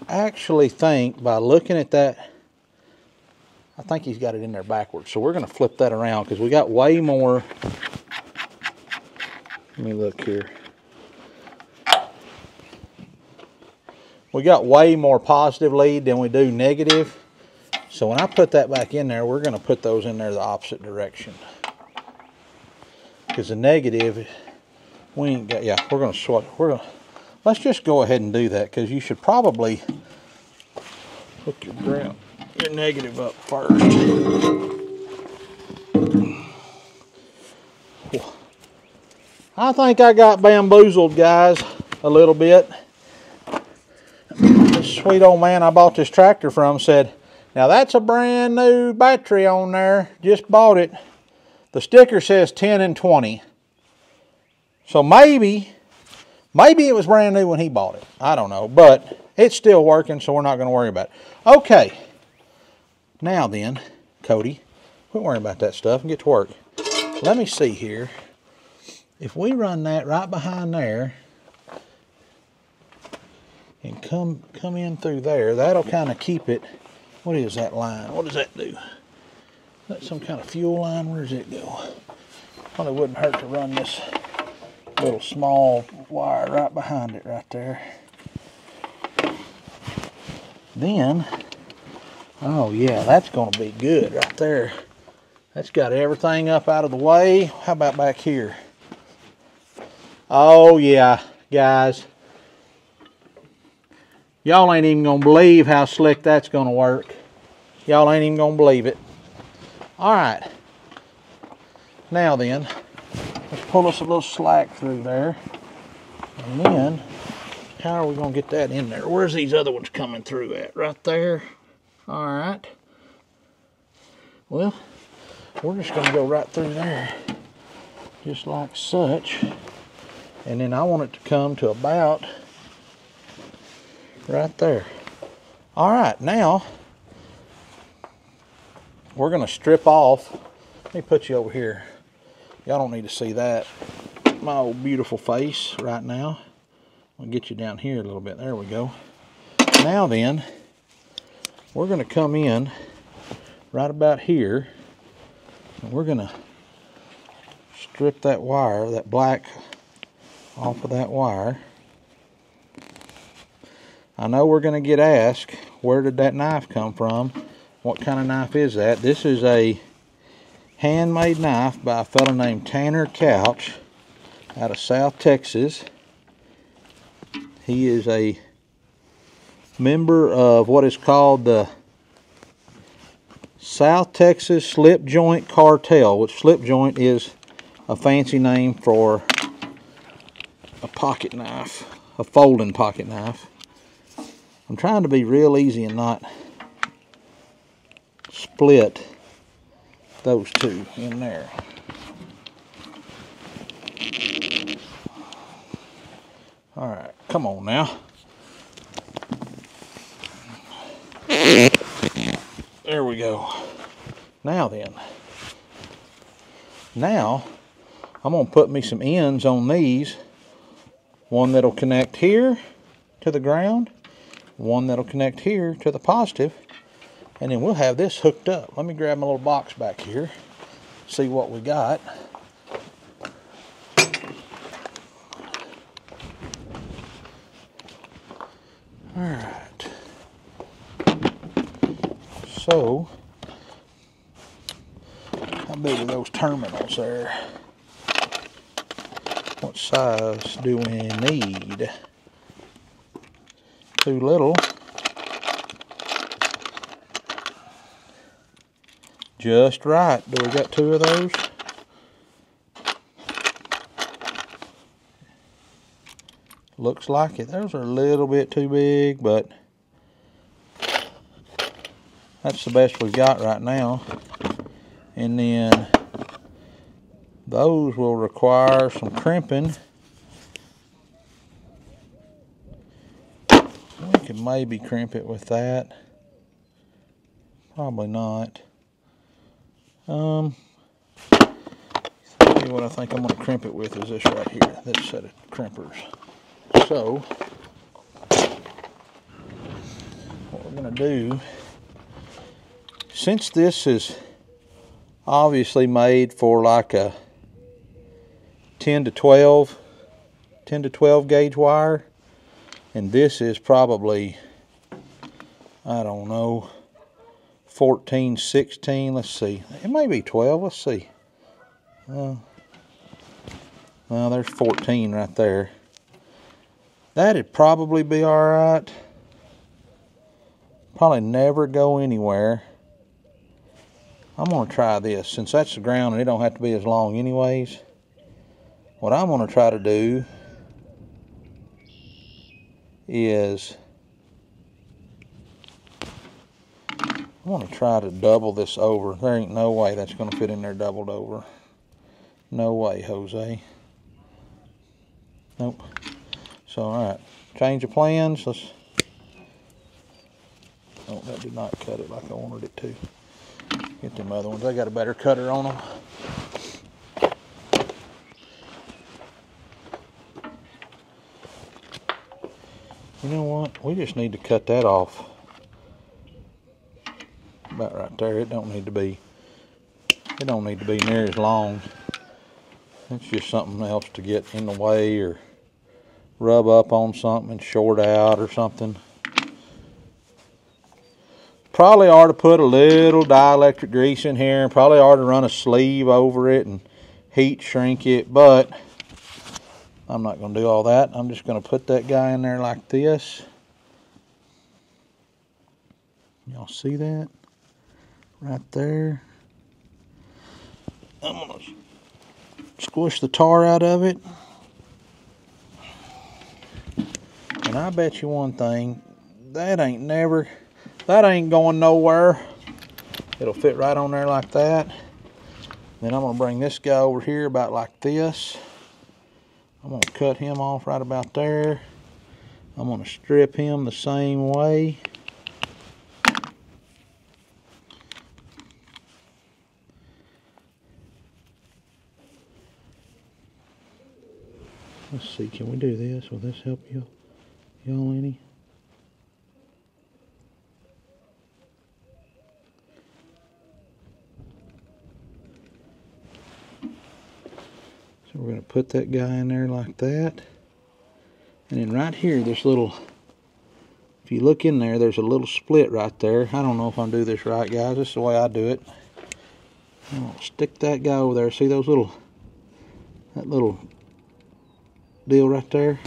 I actually think by looking at that, I think he's got it in there backwards. So we're going to flip that around because we got way more. Let me look here. We got way more positive lead than we do negative. So when I put that back in there, we're going to put those in there the opposite direction. Because the negative, we ain't got, yeah, we're going to swap. Let's just go ahead and do that, because you should probably hook your negative up first. I think I got bamboozled, guys, a little bit. This sweet old man I bought this tractor from said, now that's a brand new battery on there. Just bought it. The sticker says 10 and 20. So maybe it was brand new when he bought it. I don't know. But it's still working, so we're not going to worry about it. Okay. Now then, Cody, quit worrying about that stuff and get to work. Let me see here. If we run that right behind there and come in through there, that'll kind of keep it. What is that line? What does that do? Is that some kind of fuel line? Where does it go? Probably wouldn't hurt to run this little small wire right behind it right there. Then, oh yeah, that's going to be good right there. That's got everything up out of the way. How about back here? Oh yeah, guys. Y'all ain't even going to believe how slick that's going to work. Y'all ain't even going to believe it. All right. Now then, let's pull us a little slack through there. And then, how are we going to get that in there? Where's these other ones coming through at? Right there. All right. Well, we're just going to go right through there. Just like such. And then I want it to come to about right there. All right, now we're going to strip off. Let me put you over here. Y'all don't need to see that. My old beautiful face right now. I'll get you down here a little bit. There we go. Now then, we're going to come in right about here. And we're going to strip that wire, that black, off of that wire. I know we're going to get asked, where did that knife come from? What kind of knife is that? This is a handmade knife by a fellow named Tanner Couch out of South Texas. He is a member of what is called the South Texas Slip Joint Cartel, which slip joint is a fancy name for a pocket knife, a folding pocket knife. I'm trying to be real easy and not split those two in there. All right, come on now. There we go. Now then, now I'm going to put me some ends on these. One that'll connect here to the ground, one that'll connect here to the positive, and then we'll have this hooked up. Let me grab my little box back here, see what we got. All right. So, how big are those terminals there? What size do we need? Too little. Just right. Do we got two of those? Looks like it. Those are a little bit too big, but that's the best we've got right now. And then those will require some crimping. We could maybe crimp it with that. Probably not. Tell you what I think I'm going to crimp it with is this right here, this set of crimpers. So, what we're going to do, since this is obviously made for like a 10 to 12 gauge wire, and this is probably, I don't know, 14, 16, let's see. It may be 12, let's see. Well, there's 14 right there. That'd probably be all right. Probably never go anywhere. I'm gonna try this. Since that's the ground and it don't have to be as long anyways, what I'm going to try to do is I'm going to try to double this over. There ain't no way that's going to fit in there doubled over. No way, Jose. Nope. So, alright. Change of plans. Let's. Oh, that did not cut it like I wanted it to. Get them other ones. I got a better cutter on them. You know what? We just need to cut that off. About right there. It don't need to be near as long. It's just something else to get in the way or rub up on something and short out or something. Probably ought to put a little dielectric grease in here, and probably ought to run a sleeve over it and heat shrink it, but I'm not going to do all that. I'm just going to put that guy in there like this. Y'all see that? Right there. I'm going to squish the tar out of it. And I bet you one thing, that ain't going nowhere. It'll fit right on there like that. Then I'm going to bring this guy over here about like this. I'm going to cut him off right about there. I'm going to strip him the same way. Let's see, can we do this? Will this help y'all any? So we're going to put that guy in there like that. And then right here, this little, if you look in there, there's a little split right there. I don't know if I'm doing this right, guys. This is the way I do it. I'm going to stick that guy over there. See those that little deal right there?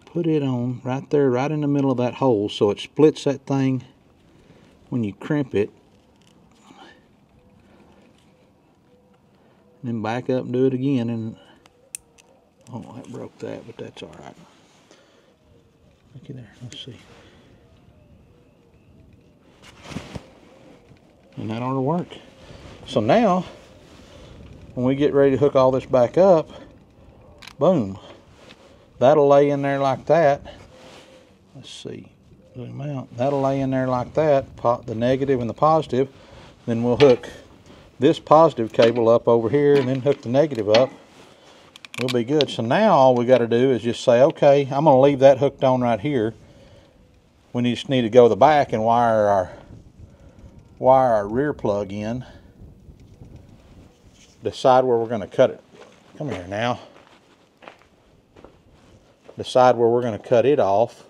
Put it on right there, right in the middle of that hole, so it splits that thing when you crimp it. And then back up and do it again, and oh, that broke that, but that's all right. Look at there. Let's see. And that ought to work. So now, when we get ready to hook all this back up, boom. That'll lay in there like that. Let's see. Zoom out. That'll lay in there like that, the negative and the positive. Then we'll hook this positive cable up over here and then hook the negative up. We'll be good. So now all we got to do is just say, okay, I'm going to leave that hooked on right here. We just need to go to the back and wire our rear plug in. Decide where we're going to cut it. Come here now. Decide where we're going to cut it off.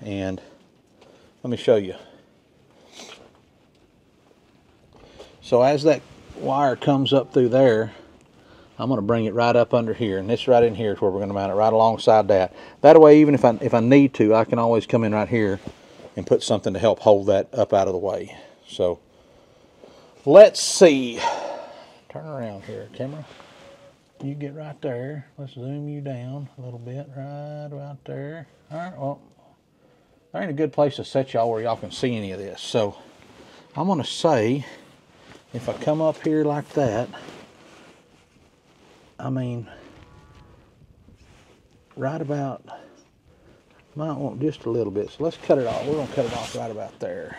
And let me show you. So as that wire comes up through there, I'm going to bring it right up under here, and this right in here is where we're going to mount it, right alongside that. That way, even if I need to, I can always come in right here and put something to help hold that up out of the way. So let's see. Turn around here, camera. You get right there. Let's zoom you down a little bit, right about there. All right. Well, there ain't a good place to set y'all where y'all can see any of this. So I'm going to say, if I come up here like that, I mean, right about, might want just a little bit. So let's cut it off. We're going to cut it off right about there.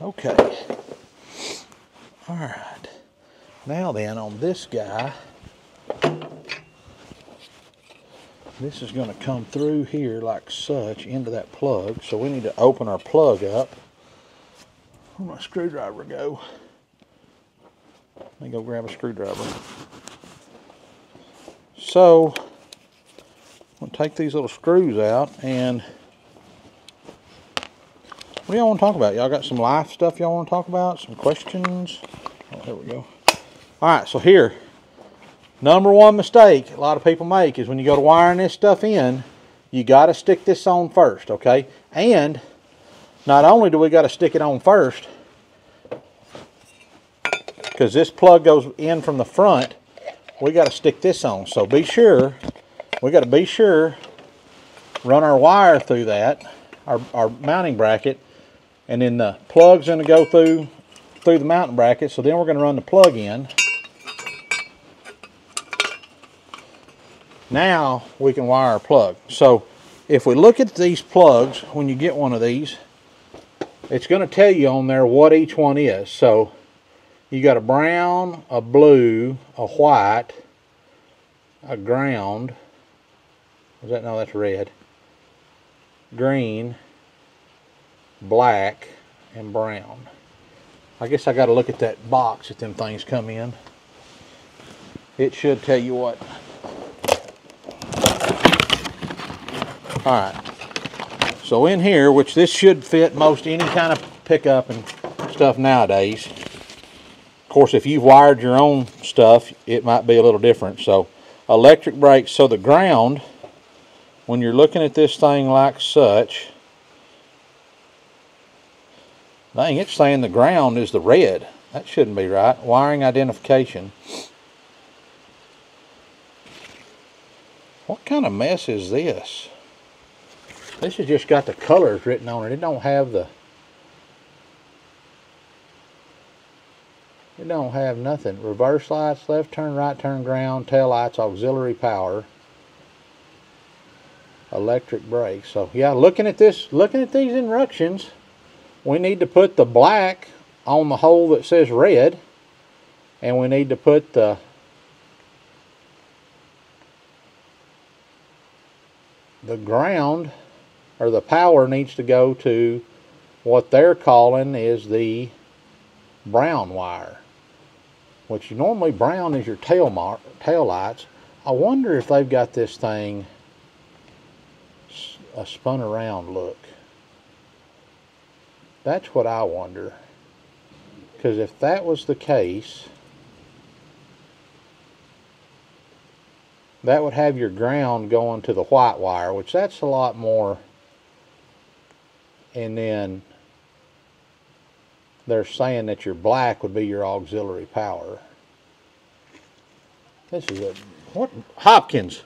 Okay. All right. Now then, on this guy, this is going to come through here like such into that plug. So we need to open our plug up. Where'd my screwdriver go? Let me go grab a screwdriver. So, I'm going to take these little screws out, and what do y'all want to talk about? Y'all got some life stuff y'all want to talk about? Some questions? Oh, there we go. Alright, so here, number one mistake a lot of people make is when you go to wiring this stuff in, you got to stick this on first, okay? And not only do we got to stick it on first, because this plug goes in from the front, we got to stick this on. So be sure, we got to be sure, run our wire through that, our mounting bracket, and then the plug's going to go through the mounting bracket. So then we're going to run the plug in. Now we can wire our plug. So if we look at these plugs, when you get one of these, it's going to tell you on there what each one is. So you got a brown, a blue, a white, a ground. Is that? No, that's red. Green, black, and brown. I guess I got to look at that box that them things come in. It should tell you what. Alright, so in here, which this should fit most any kind of pickup and stuff nowadays. Of course, if you've wired your own stuff, it might be a little different. So, electric brakes. So the ground, when you're looking at this thing like such, dang, it's saying the ground is the red. That shouldn't be right. Wiring identification. What kind of mess is this? This has just got the colors written on it. It don't have the... It don't have nothing. Reverse lights, left turn, right turn, ground, tail lights, auxiliary power, electric brakes. So yeah, looking at this, looking at these instructions, we need to put the black on the hole that says red, and we need to put the ground, or the power needs to go to what they're calling is the brown wire, which normally brown is your tail lights. I wonder if they've got this thing a spun around look. That's what I wonder, because if that was the case, that would have your ground going to the white wire, which that's a lot more. And then they're saying that your black would be your auxiliary power. This is a, what, Hopkins?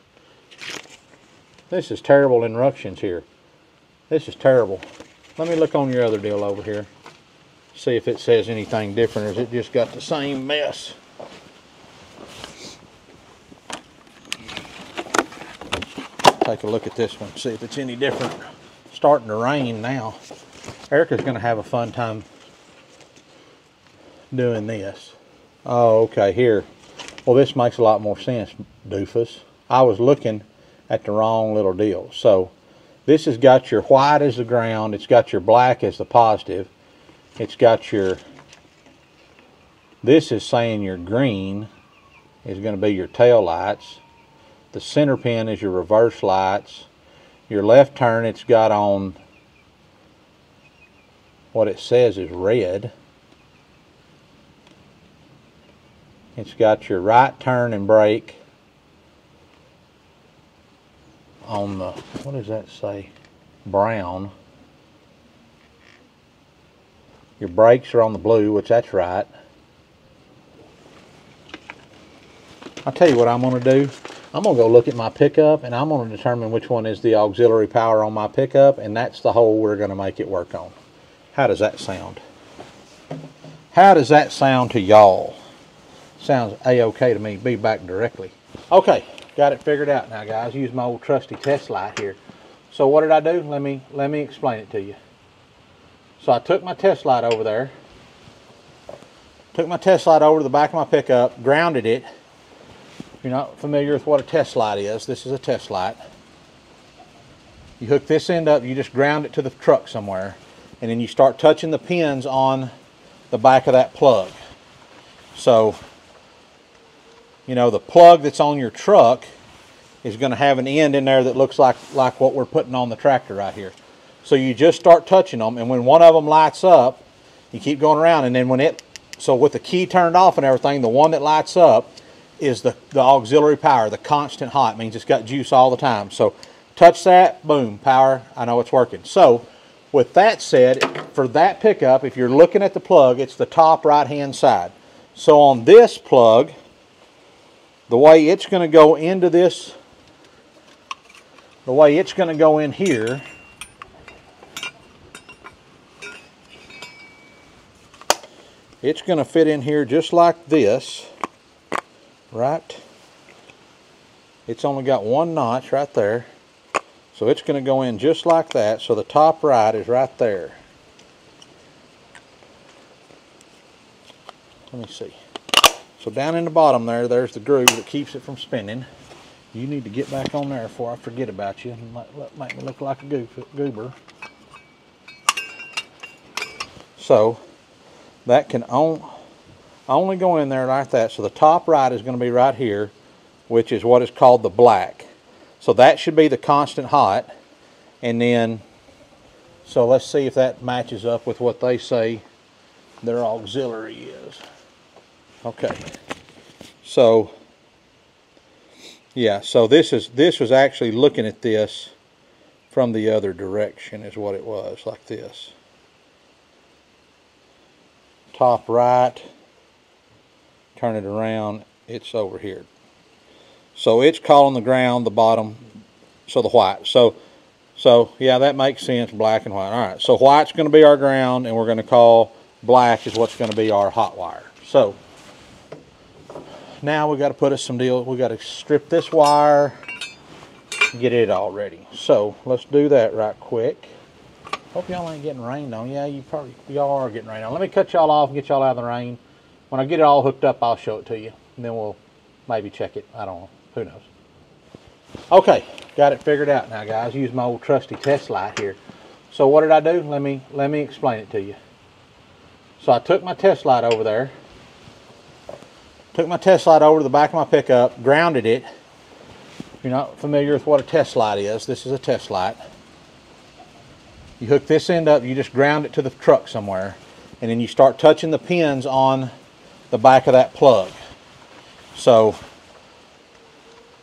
This is terrible instructions here. This is terrible. Let me look on your other deal over here. See if it says anything different, or is it just got the same mess? Take a look at this one, see if it's any different. Starting to rain now. Erica's going to have a fun time doing this. Oh, okay, here. Well, this makes a lot more sense, doofus. I was looking at the wrong little deal. So, this has got your white as the ground. It's got your black as the positive. It's got your... This is saying your green is going to be your tail lights. The center pin is your reverse lights. Your left turn, it's got on what it says is red. It's got your right turn and brake on the, what does that say? Brown. Your brakes are on the blue, which that's right. I'll tell you what I'm going to do. I'm going to go look at my pickup, and I'm going to determine which one is the auxiliary power on my pickup, and that's the hole we're going to make it work on. How does that sound? How does that sound to y'all? Sounds a-okay to me. Be back directly. Okay, got it figured out now, guys. Use my old trusty test light here. So what did I do? Let me explain it to you. So I took my test light over there. Took my test light over to the back of my pickup, grounded it. If you're not familiar with what a test light is, this is a test light. You hook this end up, you just ground it to the truck somewhere, and then you start touching the pins on the back of that plug. So, you know, the plug that's on your truck is going to have an end in there that looks like what we're putting on the tractor right here. So you just start touching them, and when one of them lights up, you keep going around, and then when it, so with the key turned off and everything, the one that lights up is the auxiliary power, the constant hot. Means it's got juice all the time. So touch that, boom, power, I know it's working. So with that said, for that pickup, if you're looking at the plug, it's the top right hand side. So on this plug, the way it's going to go into this, the way it's going to go in here, it's going to fit in here just like this, right? It's only got one notch right there. So it's going to go in just like that. So the top right is right there. Let me see. So down in the bottom there, there's the groove that keeps it from spinning. You need to get back on there before I forget about you and make me look like a goober. So that can only go in there like that. So the top right is going to be right here, which is what is called the black. So that should be the constant hot. And then, so let's see if that matches up with what they say their auxiliary is. Okay. So, yeah, so this was actually looking at this from the other direction is what it was, like this. Top right, turn it around, it's over here. So it's calling the ground, the bottom, so the white. So yeah, that makes sense, black and white. All right, so white's going to be our ground, and we're going to call black is what's going to be our hot wire. So now we got to put us some deal. We got to strip this wire, get it all ready. So let's do that right quick. Hope y'all ain't getting rained on. Yeah, y'all are getting rained on. Let me cut y'all off and get y'all out of the rain. When I get it all hooked up, I'll show it to you, and then we'll maybe check it. I don't know. Who knows? Okay, got it figured out now, guys. Use my old trusty test light here. So what did I do? Let me explain it to you. So I took my test light over there. Took my test light over to the back of my pickup, grounded it. If you're not familiar with what a test light is, this is a test light. You hook this end up, you just ground it to the truck somewhere, and then you start touching the pins on the back of that plug. So,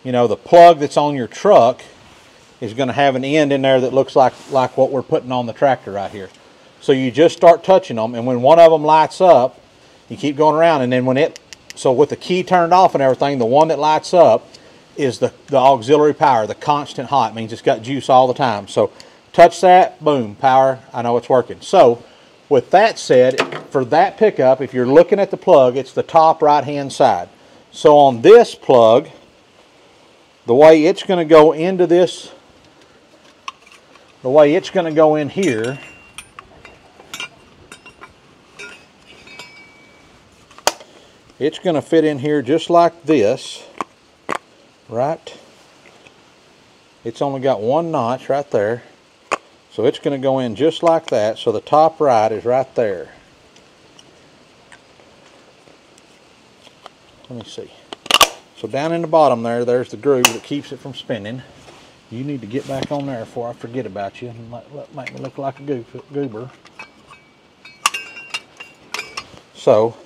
you know, the plug that's on your truck is going to have an end in there that looks like what we're putting on the tractor right here. So you just start touching them, and when one of them lights up, you keep going around, and then so with the key turned off and everything, the one that lights up is the auxiliary power, the constant hot. It means it's got juice all the time. So touch that, boom, power, I know it's working. So with that said, for that pickup, if you're looking at the plug, it's the top right-hand side. So on this plug, the way it's going to go into this, the way it's going to go in here, it's going to fit in here just like this, right? It's only got one notch right there. So it's going to go in just like that. So the top right is right there. Let me see. So down in the bottom there, there's the groove that keeps it from spinning. You need to get back on there before I forget about you and make me look like a goober. So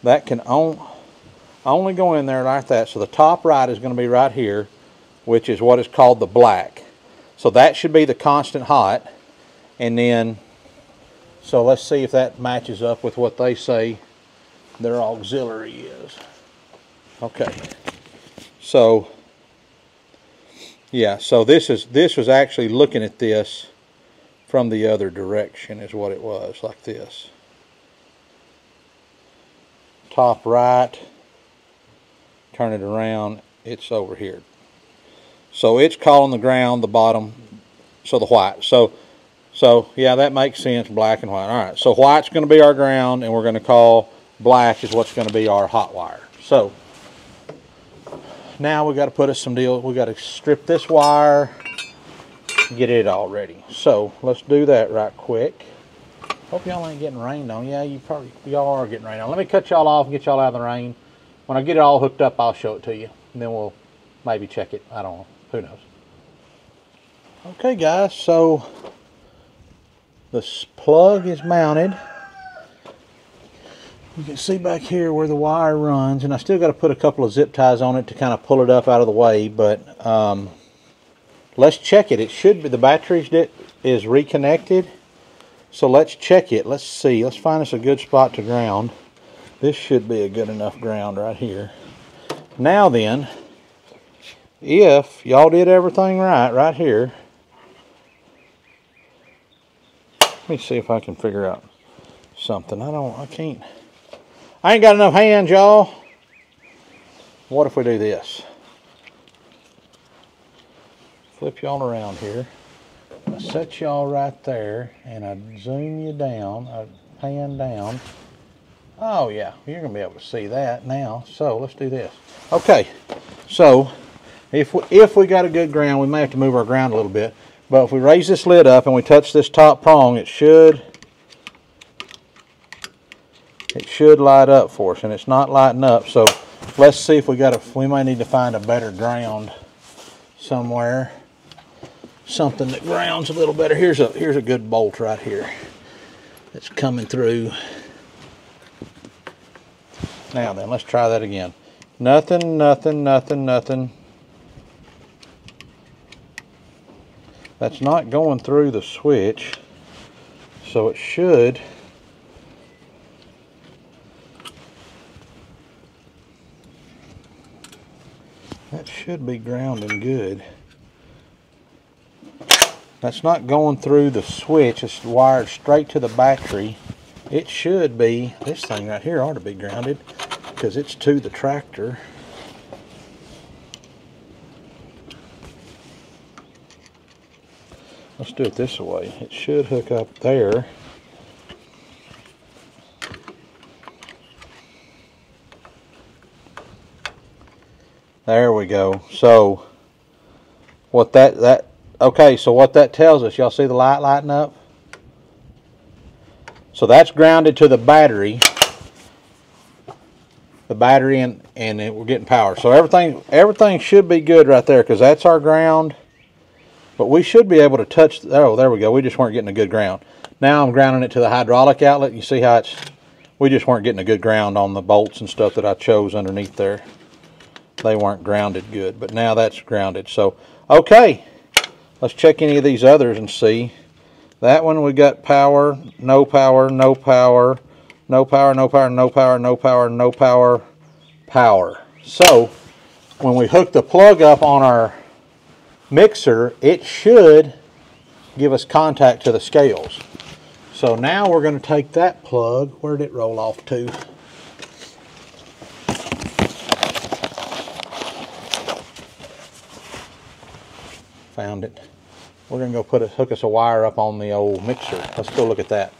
that can only go in there like that. So the top right is going to be right here, which is what is called the black. So that should be the constant hot. And then, so let's see if that matches up with what they say their auxiliary is. Okay. So, yeah, so this was actually looking at this from the other direction is what it was, like this. Top right, turn it around, it's over here. So it's calling the ground, the bottom, so the white. So yeah, that makes sense, black and white. All right, so white's going to be our ground, and we're going to call black is what's going to be our hot wire. So now we got to put us some deal. We got to strip this wire, get it all ready. So let's do that right quick. Hope y'all ain't getting rained on. Yeah, y'all are getting rained on. Let me cut y'all off and get y'all out of the rain. When I get it all hooked up, I'll show it to you, and then we'll maybe check it. I don't know. Who knows? Okay, guys, so this plug is mounted. You can see back here where the wire runs, and I still got to put a couple of zip ties on it to kind of pull it up out of the way, but let's check it. It should be, the battery is reconnected, so let's check it. Let's see. Let's find us a good spot to ground. This should be a good enough ground right here. Now then, if y'all did everything right here, let me see if I can figure out something. I ain't got enough hands, y'all. What if we do this? Flip y'all around here. I set y'all right there, and I zoom you down, I pan down. Oh yeah, you're gonna be able to see that now. So let's do this. Okay, so if we got a good ground, we may have to move our ground a little bit. But if we raise this lid up and we touch this top prong, it should light up for us, and it's not lighting up. So let's see if we might need to find a better ground somewhere. Something that grounds a little better. Here's a good bolt right here that's coming through. Now then, let's try that again. Nothing. That's not going through the switch, so it should. That should be grounding good. That's not going through the switch. It's wired straight to the battery. It should be, this thing right here ought to be grounded because it's to the tractor. Let's do it this way. It should hook up there. There we go. So what okay, so what that tells us, y'all see the light lighting up? So that's grounded to the battery. The battery and we're getting power. So everything should be good right there because that's our ground. But we should be able to touch, oh, there we go. We just weren't getting a good ground. Now I'm grounding it to the hydraulic outlet. You see how we just weren't getting a good ground on the bolts and stuff that I chose underneath there. They weren't grounded good, but now that's grounded. So, okay. Let's check any of these others and see. That one we got power, no power, no power, no power, no power, no power, no power, no power, power. So when we hook the plug up on our mixer, it should give us contact to the scales. So now we're going to take that plug. Where did it roll off to? Found it. We're going to go hook us a wire up on the old mixer. Let's go look at that.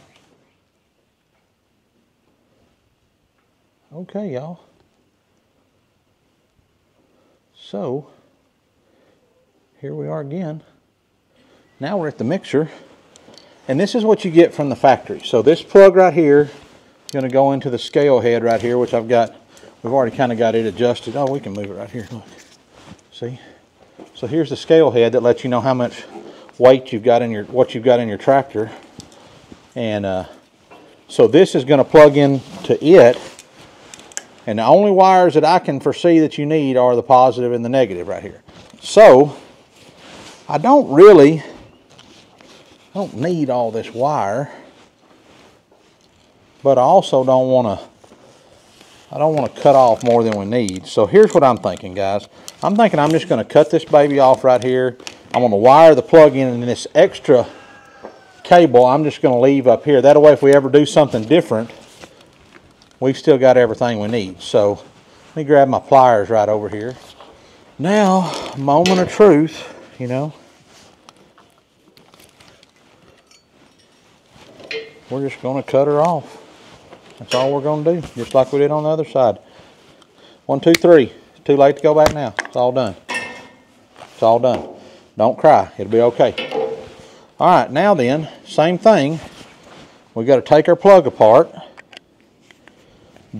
Okay, y'all. So, here we are again. Now we're at the mixer. And this is what you get from the factory. So this plug right here is going to go into the scale head right here, which we've already kind of got it adjusted. Oh, we can move it right here. Look. See? So here's the scale head that lets you know how much weight you've got in your tractor. And so this is going to plug into it. And the only wires that I can foresee that you need are the positive and the negative right here. So I don't need all this wire, but I also don't want to cut off more than we need. So here's what I'm thinking, guys. I'm thinking I'm just going to cut this baby off right here. I'm going to wire the plug in, and this extra cable I'm just going to leave up here. That way if we ever do something different, we've still got everything we need. So let me grab my pliers right over here. Now, moment of truth, you know. We're just going to cut her off. That's all we're going to do, just like we did on the other side. 1, 2, 3. It's too late to go back now. It's all done. It's all done. Don't cry. It'll be okay. All right, now then, same thing. We got to take our plug apart.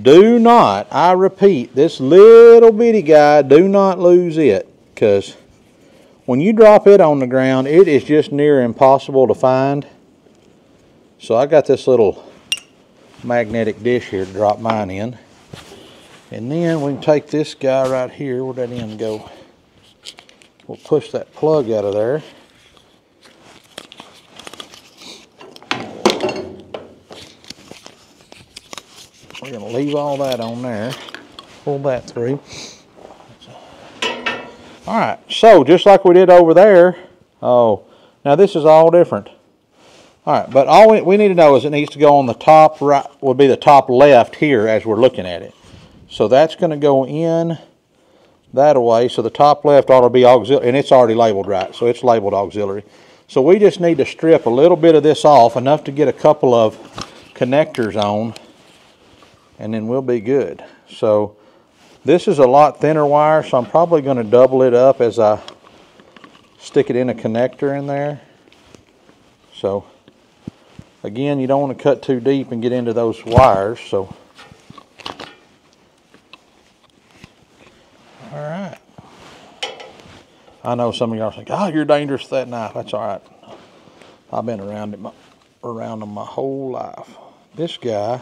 Do not, I repeat, this little bitty guy, do not lose it, because when you drop it on the ground, it is just near impossible to find. So I got this little magnetic dish here to drop mine in. And then we can take this guy right here. Where'd that end go? We'll push that plug out of there. We're going to leave all that on there. Pull that through. All right, so just like we did over there. Oh, now this is all different. All right, but all we need to know is it needs to go on the top right, would be the top left here as we're looking at it. So that's going to go in that way. So the top left ought to be auxiliary, and it's already labeled right, so it's labeled auxiliary. So we just need to strip a little bit of this off, enough to get a couple of connectors on, and then we'll be good. So this is a lot thinner wire, so I'm probably going to double it up as I stick it in a connector in there. So again, you don't want to cut too deep and get into those wires. So all right. I know some of y'all think, oh, you're dangerous with that knife. That's all right. I've been around them my whole life. This guy,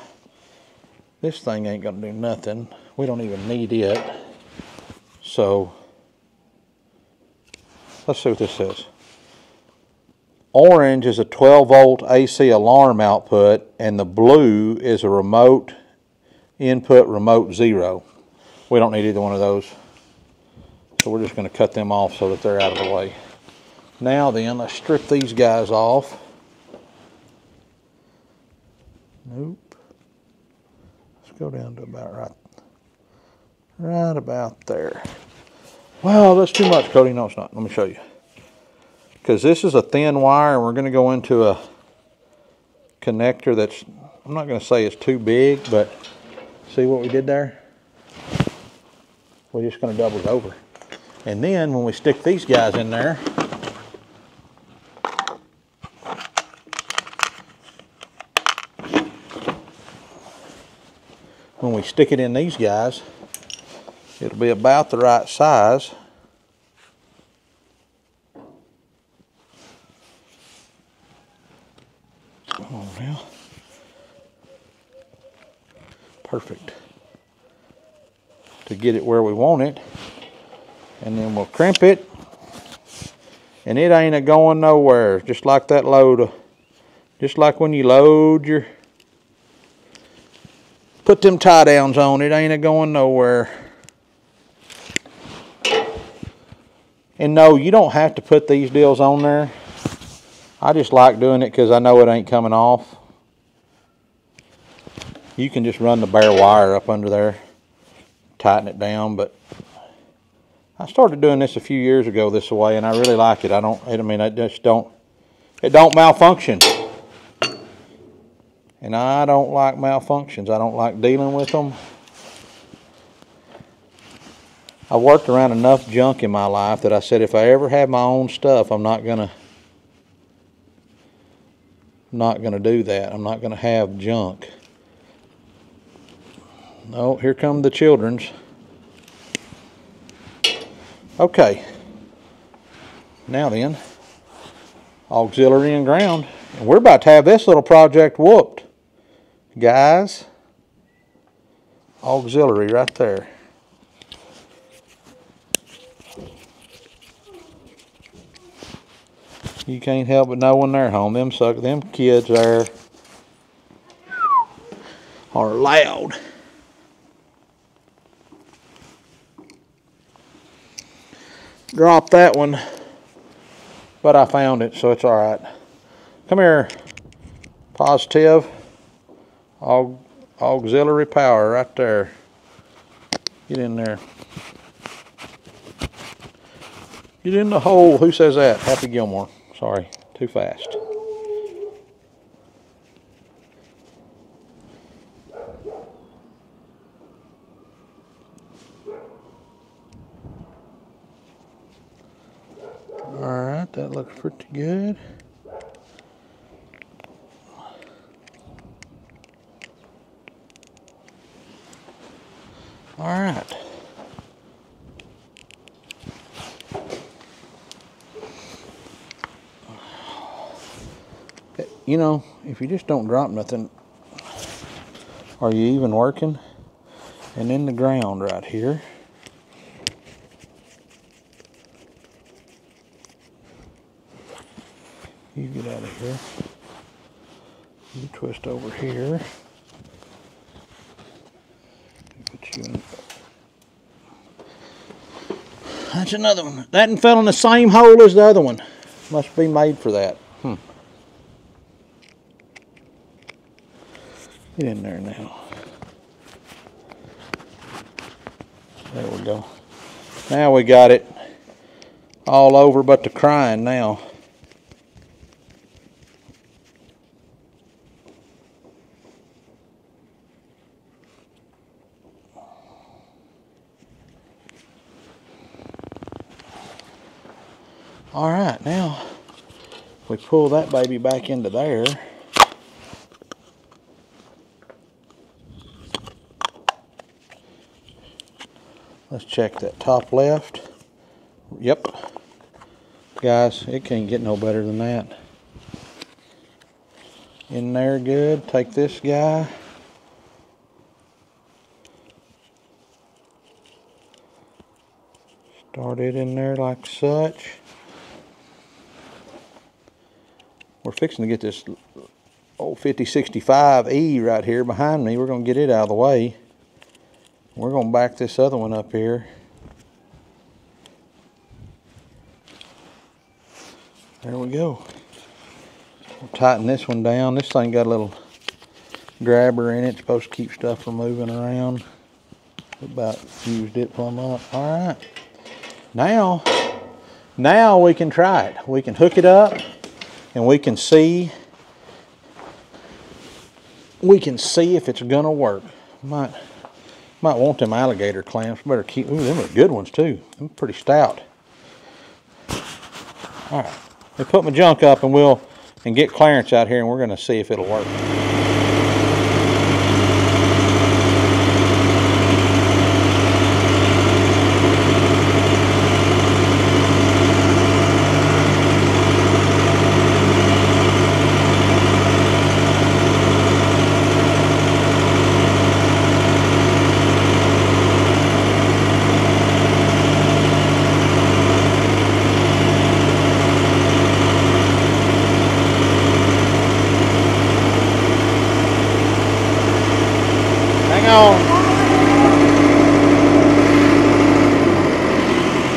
this thing ain't going to do nothing. We don't even need it. So let's see what this says. Orange is a 12-volt AC alarm output, and the blue is a remote input, remote 0. We don't need either one of those. So we're just going to cut them off so that they're out of the way. Now then, let's strip these guys off. Nope. Let's go down to about right about there. Well, that's too much, Cody. No, it's not. Let me show you. Because this is a thin wire, and we're going to go into a connector that's, I'm not going to say it's too big, but see what we did there? We're just going to double it over. And then when we stick these guys in there, when we stick it in these guys, it'll be about the right size. Come on now. Perfect. To get it where we want it. And then we'll crimp it. And it ain't a going nowhere. Just like that load. Just like when you load your, put them tie downs on, it ain't a going nowhere. And no, you don't have to put these deals on there. I just like doing it because I know it ain't coming off. You can just run the bare wire up under there, tighten it down. But I started doing this a few years ago this way, and I really like it. It don't malfunction. And I don't like malfunctions. I don't like dealing with them. I worked around enough junk in my life that I said if I ever have my own stuff, I'm not gonna do that. I'm not gonna have junk. No, here come the children's. Okay. Now then, auxiliary and ground. And we're about to have this little project whooped. Guys, auxiliary right there. You can't help but know when they're home. Them kids there are loud. Dropped that one, but I found it, so it's all right. Come here, positive. Auxiliary power right there. Get in there. Get in the hole. Who says that? Happy Gilmore. Sorry, too fast. All right, that looks pretty good. All right. You know, if you just don't drop nothing, are you even working? And in the ground right here. You get out of here. You twist over here. That's another one. That one fell in the same hole as the other one. Must be made for that. Get in there now. There we go. Now we got it all over but the crying now. All right, now we pull that baby back into there. Let's check that top left. Yep. Guys, it can't get no better than that. In there good. Take this guy. Start it in there like such. We're fixing to get this old 5065E right here behind me. We're going to get it out of the way. We're going to back this other one up here. There we go. We'll tighten this one down. This thing got a little grabber in it. It's supposed to keep stuff from moving around. About used it plumb up. All right. Now we can try it. We can hook it up and we can see if it's gonna work. Might want them alligator clamps. Better keep. Ooh, them are good ones too. They're pretty stout. All right. Let me put my junk up and get Clarence out here and we're gonna see if it'll work.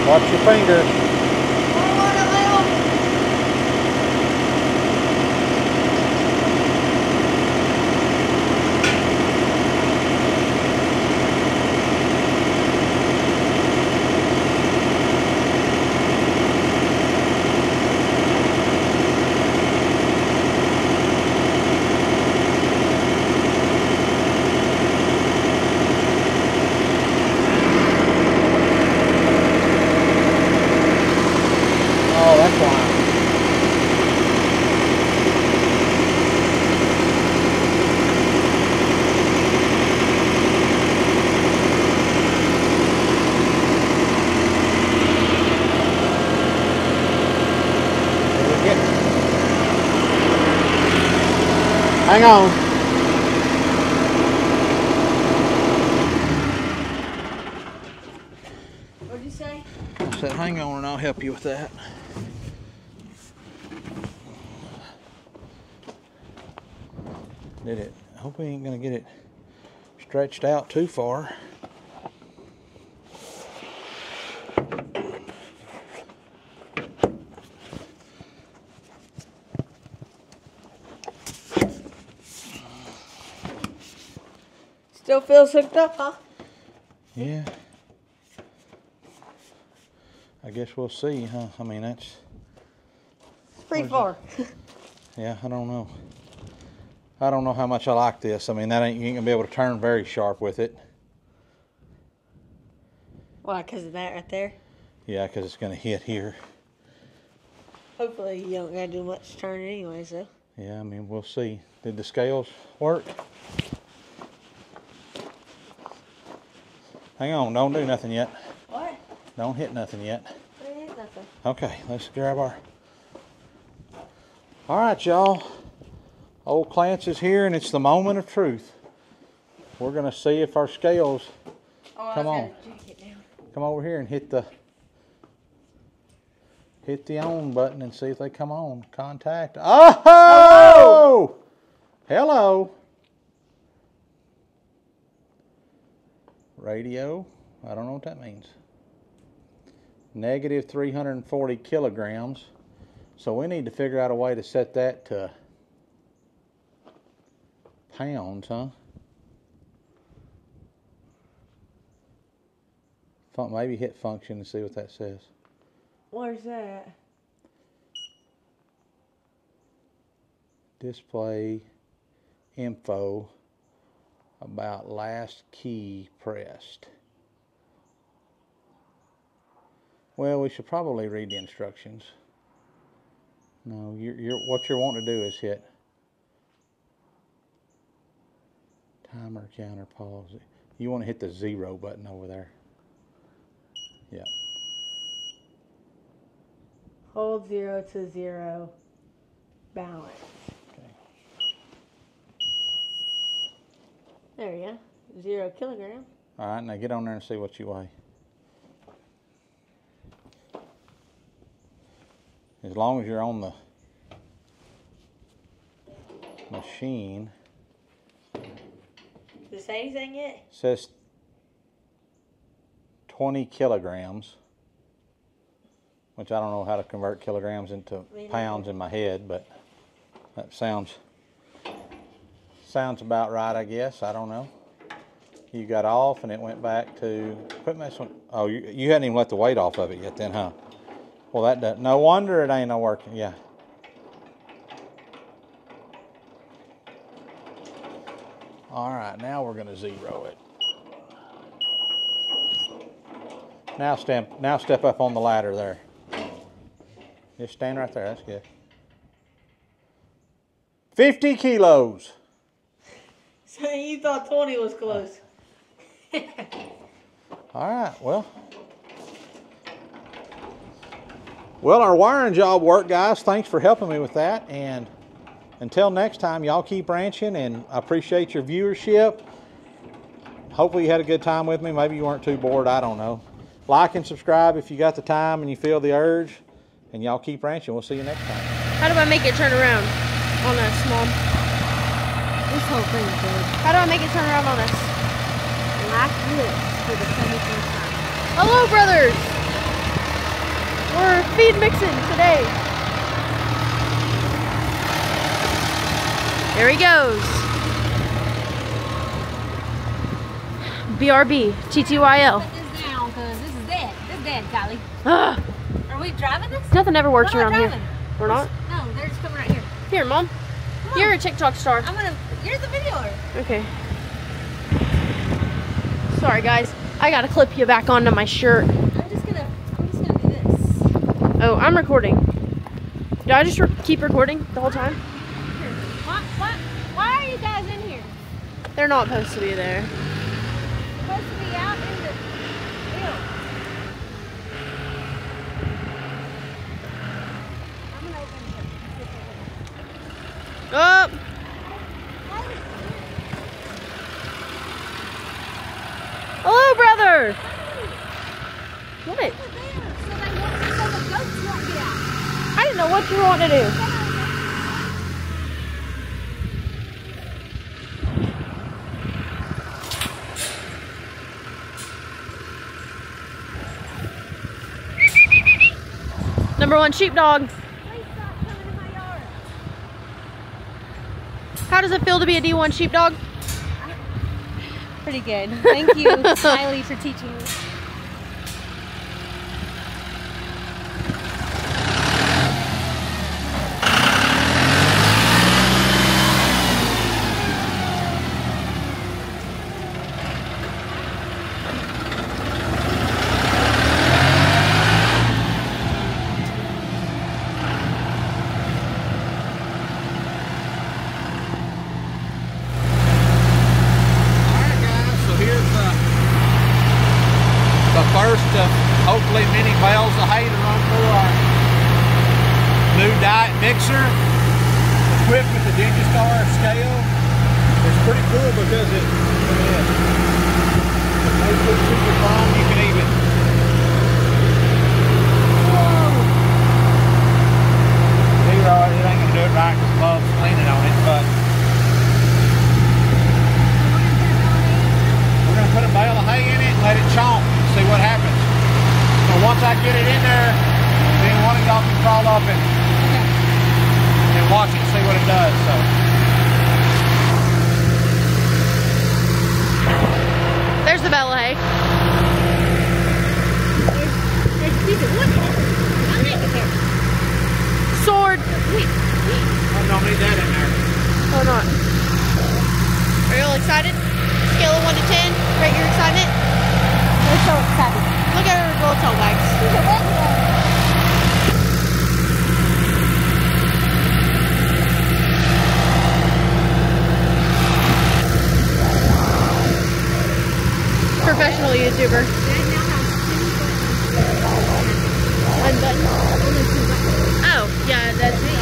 Watch your fingers. Hang on. What'd you say? I said, hang on and I'll help you with that. Did it? I hope we ain't gonna get it stretched out too far. Still feels hooked up, huh? Yeah. I guess we'll see, huh? I mean, that's... It's pretty far. Yeah, I don't know. I don't know how much I like this. I mean, you ain't gonna be able to turn very sharp with it. Why, because of that right there? Yeah, because it's gonna hit here. Hopefully you don't gotta do much turning anyway, so. Yeah, I mean, we'll see. Did the scales work? Hang on, don't do nothing yet. What? Don't hit nothing yet. I ain't nothing. Okay, let's grab our... All right, y'all. Old Clance is here, and it's the moment of truth. We're gonna see if our scales come on. Come over here and hit the on button and see if they come on. Contact. Oh! Hello. Radio. I don't know what that means. Negative 340 kilograms. So we need to figure out a way to set that to pounds, huh? Maybe hit function and see what that says. Where's that? Display info about last key pressed. Well, we should probably read the instructions. No, what you're wanting to do is hit timer, counter, pause. You want to hit the 0 button over there. Yeah. Hold 0 to 0. Balance. Okay. There we go. 0 kilogram. All right, now get on there and see what you weigh. As long as you're on the machine. Does it say anything yet? It says 20 kilograms, which I don't know how to convert kilograms into pounds in my head, but that sounds about right, I guess. I don't know. You got off and it went back to, quit messing. Oh, you hadn't even let the weight off of it yet then, huh? Well, that does, no wonder it ain't no working. Yeah. All right, now we're gonna 0 it. Now step up on the ladder there. Just stand right there. That's good. 50 kilos. So you thought 20 was close. All right. Well, our wiring job worked, guys. Thanks for helping me with that. And until next time, y'all keep ranching, and I appreciate your viewership. Hopefully you had a good time with me. Maybe you weren't too bored. I don't know. Like and subscribe if you got the time and you feel the urge. And y'all keep ranching. We'll see you next time. How do I make it turn around on us, Mom? This whole thing is good. How do I make it turn around on us? Like this for the 71st time. Hello, brothers! We're feed mixing today. There he goes. BRB, TTYL. Put this down because this is dead. This is dead, Golly. Ugh. Are we driving this? Nothing ever works We're not around driving. here. We're not? No, they're just coming right here. Here, Mom. Come on. You're a TikTok star. You're the videoer. Okay. Sorry, guys. I gotta clip you back onto my shirt. I'm just gonna do this. Oh, I'm recording. Did I just keep recording the whole time? Here. Why are you guys in here? They're not supposed to be there. You're supposed to be out in the field. I'm gonna open it. Oh! Hello, brother! What? So the goats won't get out. I didn't know what you want to do. #1 sheepdog. Please stop coming in my yard. How does it feel to be a D1 sheepdog? Pretty good. Thank you, Kylie, for teaching me. First, hopefully many bales of hay to run through our new diet mixer, equipped with the Digistar scale. It's pretty cool because it makes it super fun. You can even zero it. It ain't gonna do it right because Bub's leaning on it, but we're gonna put a bale of hay in it and let it chomp. See what happens. So once I get it all up and watch it, see what it does. So. There's the bale of hay. There's a piece of wood in it. I'll make it here. Sword. I don't need that in there. Or not. Are you all excited? Scale of 1 to 10. Rate your excitement. We're so excited. Look at her little toe bags. Professional YouTuber. Unbutton. Oh, yeah, that's me.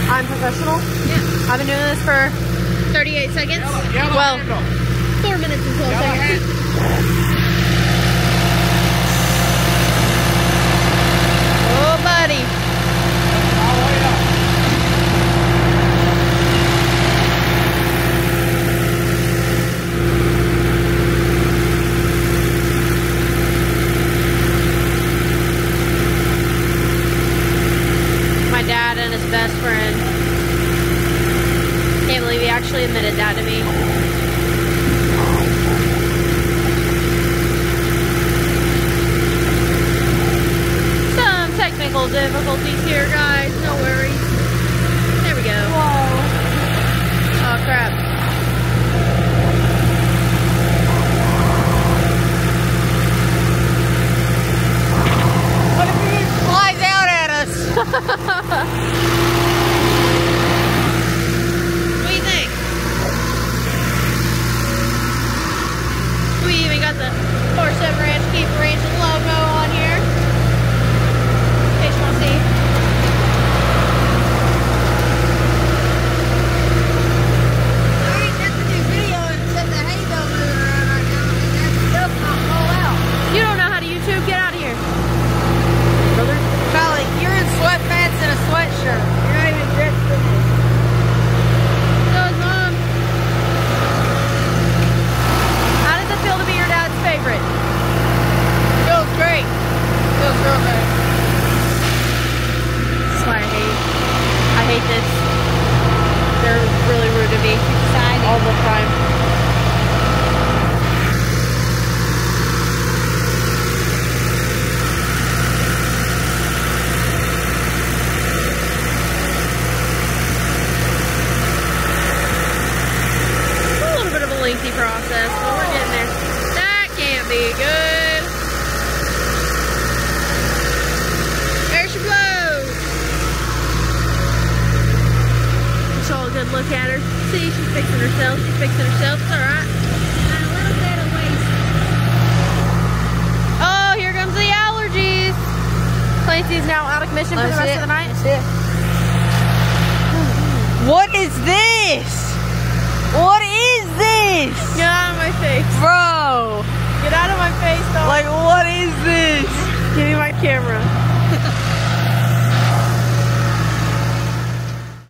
I'm professional? Yeah. I've been doing this for 38 seconds. Well, 4 minutes and 12 seconds. Oh, buddy. All the way up. My dad and his best friend. Can't believe he actually admitted that to me. Some technical difficulties here, guys. No worries. There we go. Whoa. Oh, crap. What if he flies out at us? What do you think? We even got the 4-7 Ranch Keep Ranch logo on here. In case you want to see. Alright, that's a new video and set the hay bale moving around right now. And that stuff not fall out. You don't know how to YouTube. Get out of here. Brother? Golly, you're in sweatpants and a sweatshirt. You're not even dressed for this. So is Mom. How does it feel to be your dad's favorite? Feels great. Feels real good. That's why I hate this. They're really rude to me. All the time. A little bit of a lengthy process, but we're getting there. That can't be good. There she blows. Let's all a good look at her. See, she's fixing herself. She's fixing herself. It's alright. And a little bit of waste. Oh, here comes the allergies. Clancy's now out of commission for the rest of the night. That's it. What is this? What is this? Get out of my face. Bro, Get out of my face, though. like what is this? Give me my camera.